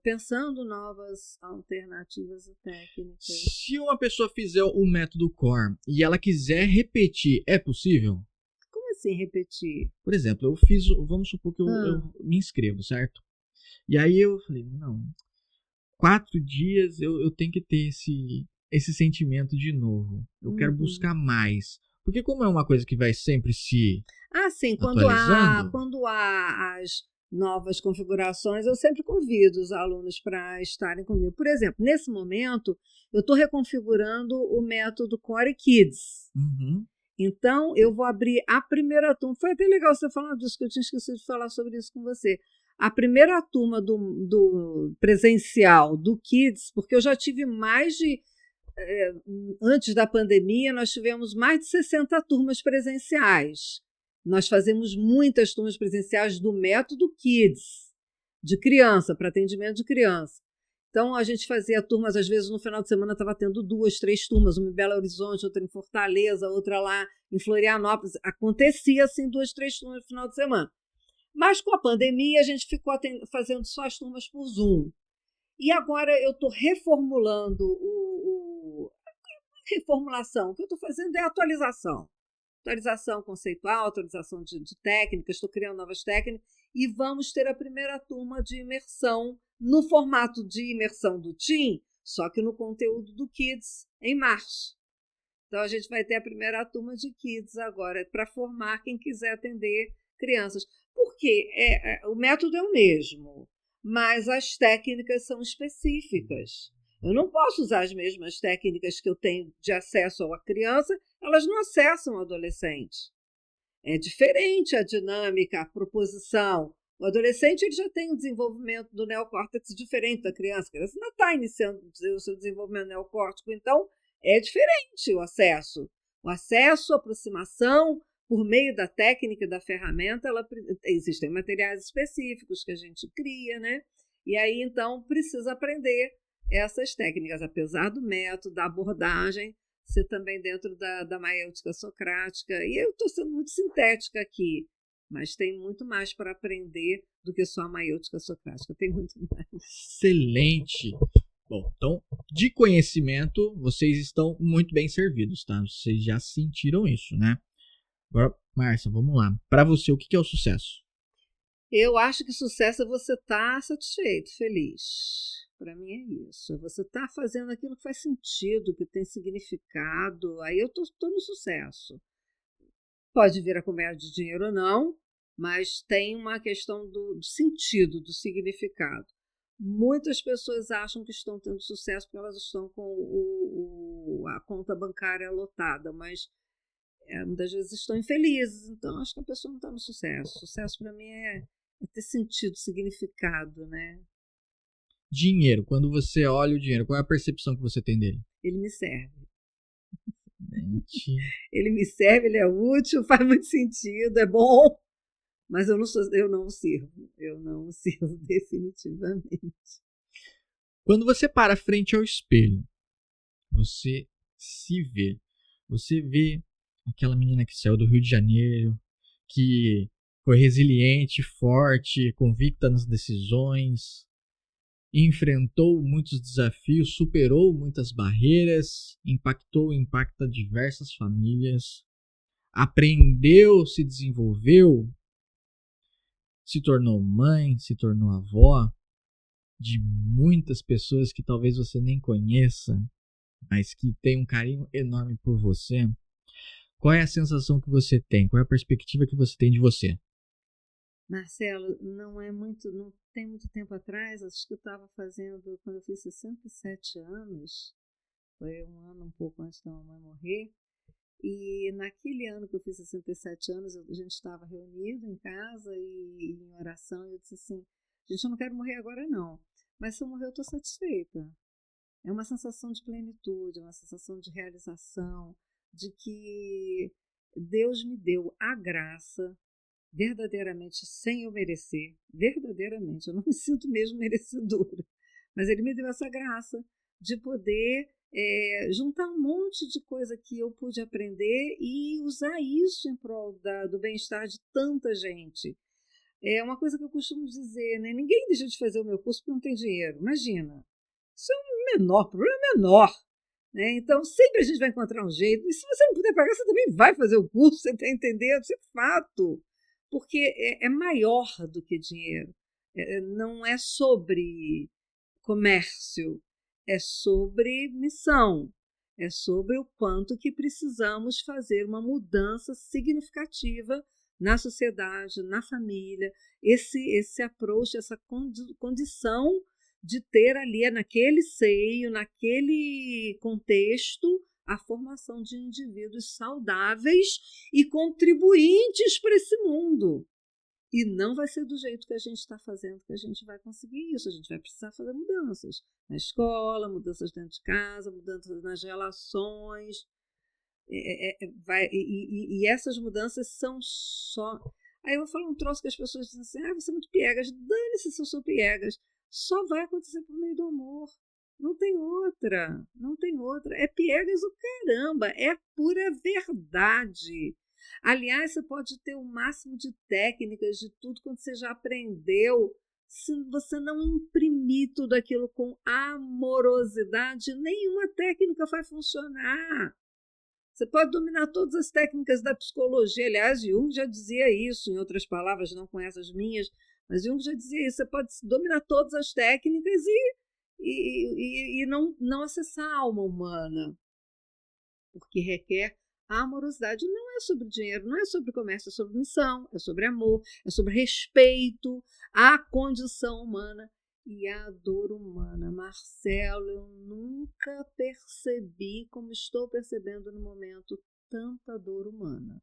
pensando novas alternativas e técnicas. Se uma pessoa fizer o método CORE e ela quiser repetir, é possível? Como assim repetir? Por exemplo, vamos supor que eu me inscrevo, certo? E aí eu falei, não, 4 dias eu tenho que ter esse sentimento de novo. Eu quero buscar mais. Porque como é uma coisa que vai sempre se sim, atualizando... quando há as novas configurações, eu sempre convido os alunos para estarem comigo. Por exemplo, nesse momento, eu estou reconfigurando o método Core Kids. Então, eu vou abrir a primeira turma. Foi até legal você falar disso, que eu tinha esquecido de falar sobre isso com você. A primeira turma do presencial, do Kids, porque eu já tive antes da pandemia, nós tivemos mais de 60 turmas presenciais. Nós fazemos muitas turmas presenciais do método Kids, de criança, para atendimento de criança. Então, a gente fazia turmas, às vezes, no final de semana estava tendo 2, 3 turmas, uma em Belo Horizonte, outra em Fortaleza, outra lá em Florianópolis. Acontecia, assim, 2, 3 turmas no final de semana. Mas, com a pandemia, a gente ficou fazendo só as turmas por Zoom. E agora eu estou reformulando reformulação. O que eu estou fazendo é atualização. Atualização conceitual, atualização de técnicas, estou criando novas técnicas. E vamos ter a primeira turma de imersão no formato de imersão do Teen, só que no conteúdo do Kids, em março. Então, a gente vai ter a primeira turma de Kids agora, para formar quem quiser atender crianças. Porque o método é o mesmo, mas as técnicas são específicas. Eu não posso usar as mesmas técnicas que eu tenho de acesso à criança, elas não acessam o adolescente. É diferente a dinâmica, a proposição. O adolescente ele já tem um desenvolvimento do neocórtex diferente da criança. A criança ainda está iniciando o seu desenvolvimento neocórtico, então é diferente o acesso. O acesso, a aproximação, por meio da técnica e da ferramenta, existem materiais específicos que a gente cria, né? E aí, então, precisa aprender essas técnicas, apesar do método, da abordagem, ser também dentro da maiêutica socrática. E eu estou sendo muito sintética aqui, mas tem muito mais para aprender do que só a maiêutica socrática. Tem muito mais. Excelente! Bom, então, de conhecimento, vocês estão muito bem servidos, tá? Vocês já sentiram isso, né? Agora, Márcia, vamos lá. Para você, o que é o sucesso? Eu acho que sucesso é você estar satisfeito, feliz. Para mim é isso. É você estar fazendo aquilo que faz sentido, que tem significado. Aí eu estou no sucesso. Pode vir acompanhado de dinheiro ou não, mas tem uma questão do sentido, do significado. Muitas pessoas acham que estão tendo sucesso porque elas estão com a conta bancária lotada, mas muitas vezes estão infelizes. Então, acho que a pessoa não está no sucesso. Sucesso, para mim, é ter sentido, significado, né? Dinheiro. Quando você olha o dinheiro, qual é a percepção que você tem dele? Ele me serve. Gente. Ele me serve, ele é útil, faz muito sentido, é bom, mas eu não sirvo. Eu não sirvo definitivamente. Quando você para frente ao espelho, você se vê. Você vê aquela menina que saiu do Rio de Janeiro, que foi resiliente, forte, convicta nas decisões, enfrentou muitos desafios, superou muitas barreiras, impacta diversas famílias, aprendeu, se desenvolveu, se tornou mãe, se tornou avó de muitas pessoas que talvez você nem conheça, mas que tem um carinho enorme por você. Qual é a sensação que você tem? Qual é a perspectiva que você tem de você? Marcelo, não tem muito tempo atrás, acho que eu estava fazendo, quando eu fiz 67 anos, foi um ano um pouco antes da mamãe morrer, e naquele ano que eu fiz 67 anos, a gente estava reunido em casa e em oração, e eu disse assim, gente, eu não quero morrer agora não, mas se eu morrer eu estou satisfeita. É uma sensação de plenitude, é uma sensação de realização, de que Deus me deu a graça, verdadeiramente, sem eu merecer, verdadeiramente, eu não me sinto mesmo merecedora, mas Ele me deu essa graça de poder juntar um monte de coisa que eu pude aprender e usar isso em prol do bem-estar de tanta gente. É uma coisa que eu costumo dizer, né? Ninguém deixa de fazer o meu curso porque não tem dinheiro, imagina. Isso é um problema menor. Né? Então, sempre a gente vai encontrar um jeito. E se você não puder pagar, você também vai fazer o curso, você está entendendo? Isso é fato. Porque é maior do que dinheiro. Não é sobre comércio, é sobre missão. É sobre o quanto que precisamos fazer uma mudança significativa na sociedade, na família. Esse approach, essa condição de ter ali, naquele seio, naquele contexto, a formação de indivíduos saudáveis e contribuintes para esse mundo. E não vai ser do jeito que a gente está fazendo que a gente vai conseguir isso. A gente vai precisar fazer mudanças na escola, mudanças dentro de casa, mudanças nas relações. E essas mudanças são só... Aí eu vou falar um troço que as pessoas dizem assim, você é muito piegas. Dane-se se eu sou piegas. Só vai acontecer por meio do amor. Não tem outra. Não tem outra. É piegas o caramba. É pura verdade. Aliás, você pode ter o máximo de técnicas, de tudo, quando você já aprendeu. Se você não imprimir tudo aquilo com amorosidade, nenhuma técnica vai funcionar. Você pode dominar todas as técnicas da psicologia. Aliás, Jung já dizia isso, em outras palavras, não com essas minhas, mas Jung já dizia isso. Você pode dominar todas as técnicas e não acessar a alma humana, porque requer a amorosidade. Não é sobre dinheiro, não é sobre comércio, é sobre missão, é sobre amor, é sobre respeito à condição humana e à dor humana. Marcelo, eu nunca percebi como estou percebendo no momento tanta dor humana.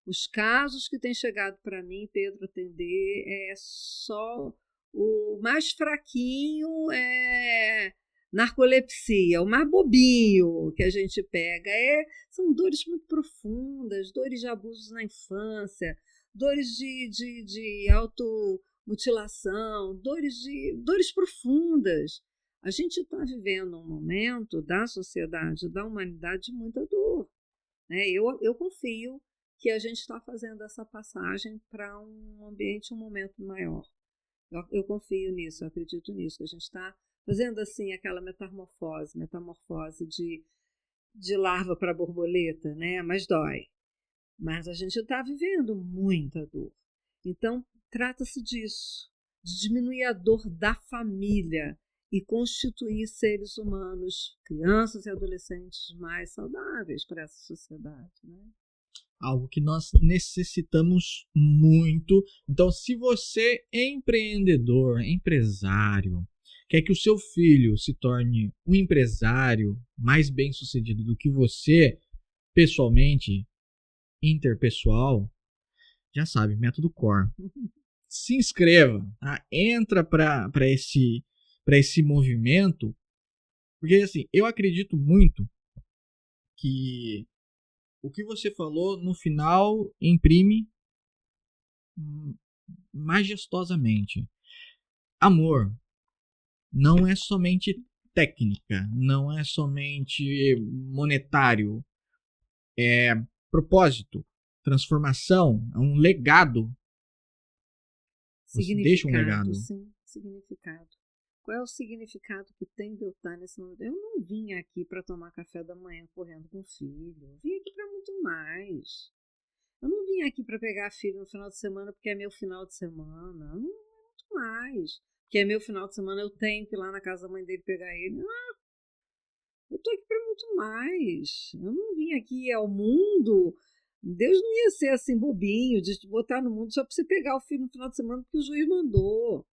Os casos que têm chegado para mim, Pedro, atender, é só o mais fraquinho, é narcolepsia, o mais bobinho que a gente pega. São dores muito profundas, dores de abusos na infância, dores de automutilação, dores profundas. A gente está vivendo um momento da sociedade, da humanidade, de muita dor. Né? Eu confio que a gente está fazendo essa passagem para um ambiente, um momento maior. Eu confio nisso, eu acredito nisso, que a gente está fazendo assim aquela metamorfose de larva para borboleta, né? Mas dói. Mas a gente está vivendo muita dor. Então, trata-se disso, de diminuir a dor da família e constituir seres humanos, crianças e adolescentes mais saudáveis para essa sociedade, né? Algo que nós necessitamos muito. Então, se você é empreendedor, empresário, quer que o seu filho se torne um empresário mais bem-sucedido do que você, pessoalmente, interpessoal, já sabe, método CORE. Se inscreva, tá? Entra para esse movimento, porque assim, eu acredito muito que o que você falou no final imprime majestosamente. Amor não é somente técnica, não é somente monetário, é propósito, transformação, é um legado. Você deixa um legado. Sim, significado. Qual é o significado que tem de eu estar nesse momento? Eu não vim aqui para tomar café da manhã correndo com o filho. Eu vim aqui para muito mais. Eu não vim aqui para pegar filho no final de semana porque é meu final de semana. Eu não é muito mais. Porque é meu final de semana, eu tenho que ir lá na casa da mãe dele pegar ele. Não, eu estou aqui para muito mais. Eu não vim aqui ao mundo. Deus não ia ser assim bobinho de te botar no mundo só para você pegar o filho no final de semana porque o juiz mandou.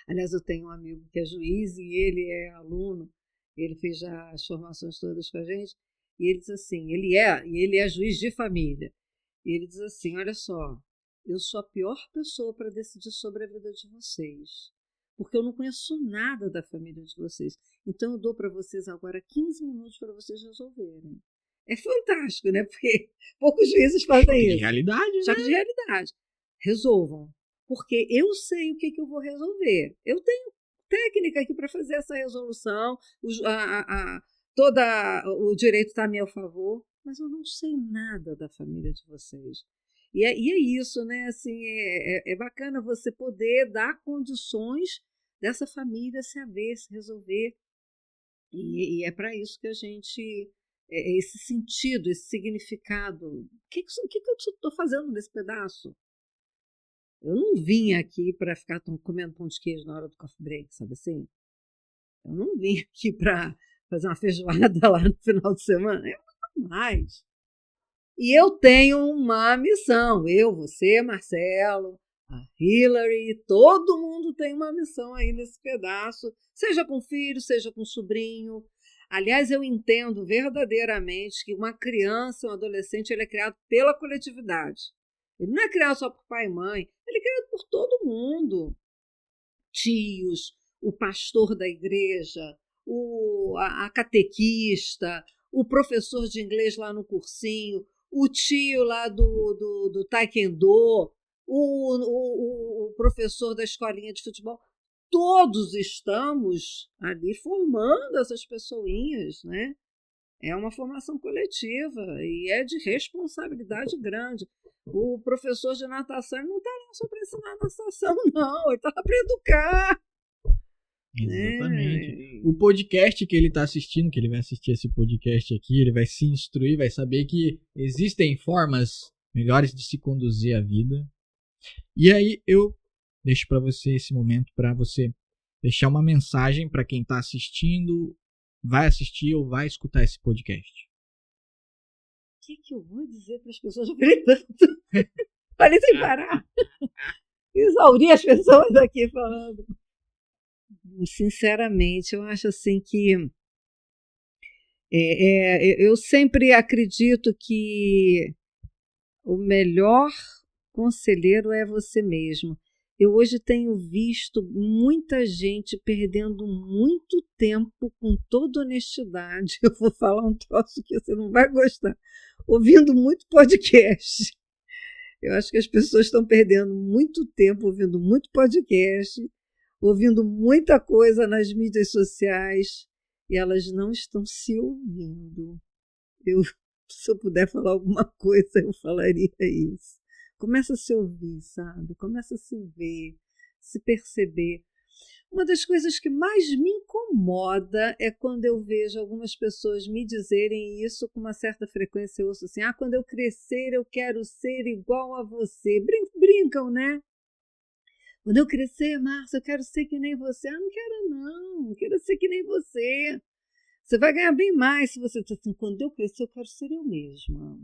Aliás, eu tenho um amigo que é juiz e ele é aluno, ele fez já as formações todas com a gente, e ele diz assim, ele é juiz de família, e ele diz assim, olha só, eu sou a pior pessoa para decidir sobre a vida de vocês, porque eu não conheço nada da família de vocês, então eu dou para vocês agora 15 minutos para vocês resolverem. É fantástico, né? Porque poucos juízes fazem isso. De realidade, né? Só que de realidade. Resolvam. Porque eu sei o que eu vou resolver. Eu tenho técnica aqui para fazer essa resolução, todo o direito está a meu favor, mas eu não sei nada da família de vocês. E é isso, né? Assim, é bacana você poder dar condições dessa família se haver, se resolver. E é para isso que a gente... esse sentido, esse significado. O que eu estou fazendo nesse pedaço? Eu não vim aqui para ficar comendo pão de queijo na hora do coffee break, sabe assim? Eu não vim aqui para fazer uma feijoada lá no final de semana. É muito mais. E eu tenho uma missão. Eu, você, Marcelo, a Hillary, todo mundo tem uma missão aí nesse pedaço. Seja com filho, seja com sobrinho. Aliás, eu entendo verdadeiramente que uma criança, um adolescente, ele é criado pela coletividade. Ele não é criado só por pai e mãe, ele é criado por todo mundo. Tios, o pastor da igreja, a catequista, o professor de inglês lá no cursinho, o tio lá do taekwondo, o professor da escolinha de futebol. Todos estamos ali formando essas pessoinhas, né? É uma formação coletiva e é de responsabilidade grande. O professor de natação não está lá só para ensinar natação, não. Ele está lá para educar. Exatamente. O podcast que ele está assistindo, que ele vai assistir esse podcast aqui, ele vai se instruir, vai saber que existem formas melhores de se conduzir a vida. E aí eu deixo para você esse momento para você deixar uma mensagem para quem está assistindo, vai assistir ou vai escutar esse podcast. O que eu vou dizer para as pessoas? Eu falei tanto. Falei sem parar. Exauri as pessoas aqui falando. Sinceramente, eu acho assim que eu sempre acredito que o melhor conselheiro é você mesmo. Eu hoje tenho visto muita gente perdendo muito tempo, com toda honestidade. Eu vou falar um troço que você não vai gostar. Ouvindo muito podcast. Eu acho que as pessoas estão perdendo muito tempo ouvindo muito podcast, ouvindo muita coisa nas mídias sociais, e elas não estão se ouvindo. Se eu puder falar alguma coisa, eu falaria isso. Começa a se ouvir, sabe? Começa a se ver, se perceber. Uma das coisas que mais me incomoda é quando eu vejo algumas pessoas me dizerem isso com uma certa frequência. Eu ouço assim, quando eu crescer eu quero ser igual a você. Brincam, né? Quando eu crescer, Márcia, eu quero ser que nem você. Não quero não quero ser que nem você. Você vai ganhar bem mais se você dizer assim, quando eu crescer eu quero ser eu mesma.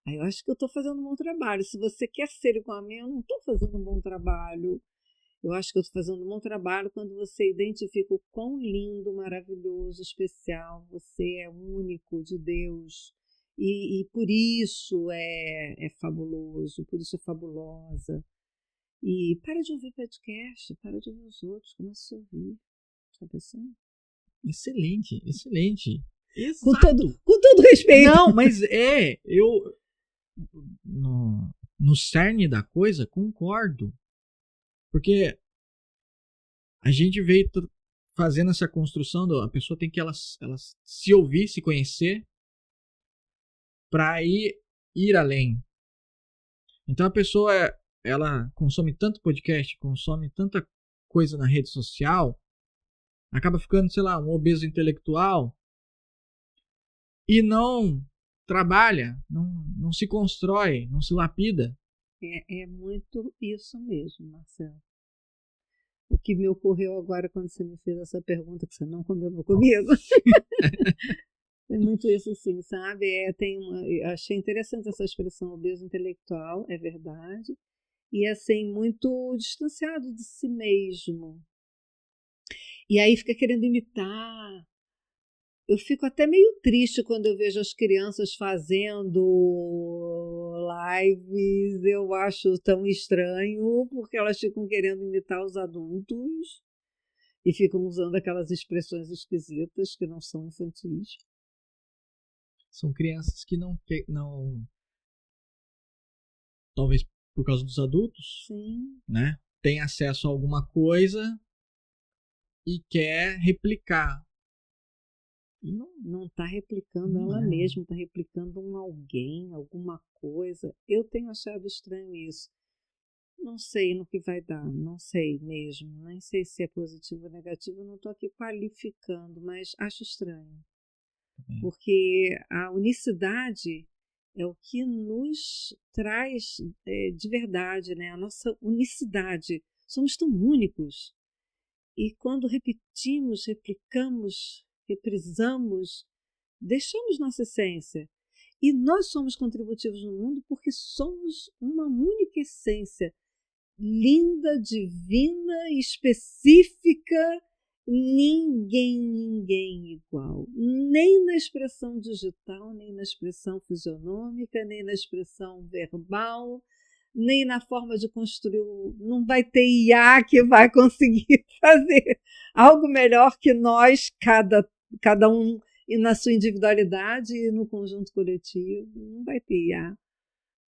Aí eu acho que eu estou fazendo um bom trabalho. Se você quer ser igual a mim, eu não estou fazendo um bom trabalho. Eu acho que eu estou fazendo um bom trabalho quando você identifica o quão lindo, maravilhoso, especial você é, único de Deus. E por isso é fabuloso, por isso é fabulosa. E para de ouvir podcast, para de ouvir os outros, começa a ouvir. Sabe assim? Excelente, excelente. Com todo respeito. Não, mas eu no cerne da coisa concordo. Porque a gente veio fazendo essa construção, a pessoa tem que ela se ouvir, se conhecer, para ir além. Então a pessoa ela consome tanto podcast, consome tanta coisa na rede social, acaba ficando, sei lá, um obeso intelectual e não trabalha, não se constrói, não se lapida. É muito isso mesmo, Marcelo. O que me ocorreu agora quando você me fez essa pergunta, que você não combinou comigo. É muito isso sim, sabe? Achei interessante essa expressão obeso intelectual, é verdade. E assim, muito distanciado de si mesmo. E aí fica querendo imitar. Eu fico até meio triste quando eu vejo as crianças fazendo lives. Eu acho tão estranho, porque elas ficam querendo imitar os adultos e ficam usando aquelas expressões esquisitas que não são infantis. São crianças que não talvez por causa dos adultos, sim, né? Tem acesso a alguma coisa e quer replicar. E não está replicando ela mesma, está replicando alguém, alguma coisa. Eu tenho achado estranho isso. Não sei no que vai dar, não sei mesmo. Nem sei se é positivo ou negativo, eu não estou aqui qualificando, mas acho estranho. Porque a unicidade é o que nos traz de verdade, né? A nossa unicidade. Somos tão únicos. E quando repetimos, replicamos, reprisamos, deixamos nossa essência. E nós somos contributivos no mundo porque somos uma única essência, linda, divina, específica, ninguém igual. Nem na expressão digital, nem na expressão fisionômica, nem na expressão verbal, nem na forma de construir. Não vai ter IA que vai conseguir fazer algo melhor que nós, cada um e na sua individualidade e no conjunto coletivo. Não vai ter IA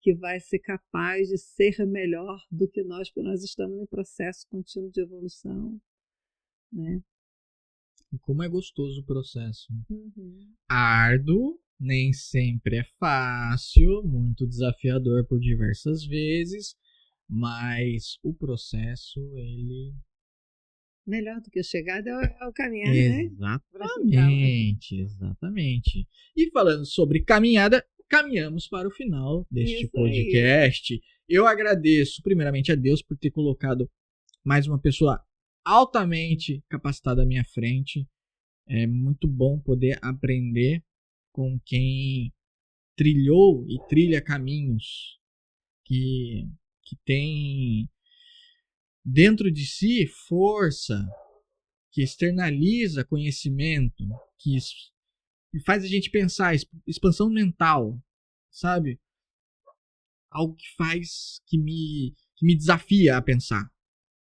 que vai ser capaz de ser melhor do que nós, porque nós estamos em processo contínuo de evolução, né? E como é gostoso o processo. Uhum. Árduo, nem sempre é fácil, muito desafiador por diversas vezes, mas o processo, ele... Melhor do que a chegada é o caminhar, né? Exatamente. E falando sobre caminhada, caminhamos para o final deste podcast. Eu agradeço primeiramente a Deus por ter colocado mais uma pessoa altamente capacitada à minha frente. É muito bom poder aprender com quem trilhou e trilha caminhos que tem dentro de si força, que externaliza conhecimento, que faz a gente pensar, expansão mental, sabe? Algo que faz, que me desafia a pensar.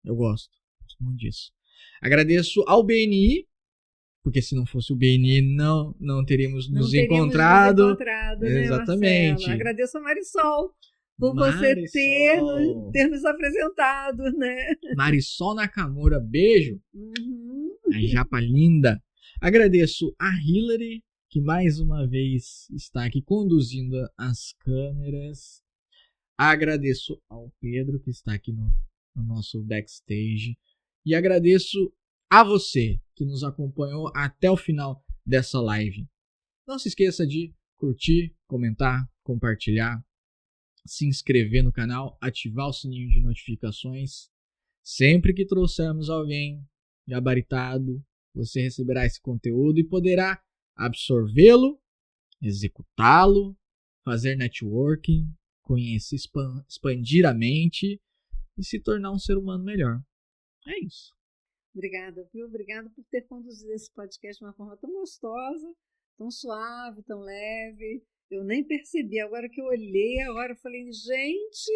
Eu gosto muito disso. Agradeço ao BNI, porque se não fosse o BNI não teríamos nos encontrado. Né, exatamente. Marcelo? Agradeço a Marisol por você ter nos apresentado, né? Marisol Nakamura, beijo. Uhum. A japa linda. Agradeço a Hilary, que mais uma vez está aqui conduzindo as câmeras. Agradeço ao Pedro, que está aqui no nosso backstage. E agradeço a você que nos acompanhou até o final dessa live. Não se esqueça de curtir, comentar, compartilhar, se inscrever no canal, ativar o sininho de notificações. Sempre que trouxermos alguém gabaritado, você receberá esse conteúdo e poderá absorvê-lo, executá-lo, fazer networking, conhecer, expandir a mente e se tornar um ser humano melhor. É isso. Obrigada, viu? Obrigada por ter conduzido esse podcast de uma forma tão gostosa, tão suave, tão leve. Eu nem percebi. Agora que eu olhei, agora eu falei, gente,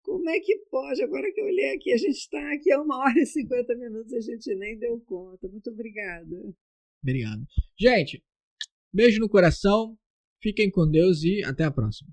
como é que pode? Agora que eu olhei aqui, a gente está aqui há 1h50, a gente nem deu conta. Muito obrigada. Obrigado. Gente, beijo no coração, fiquem com Deus e até a próxima.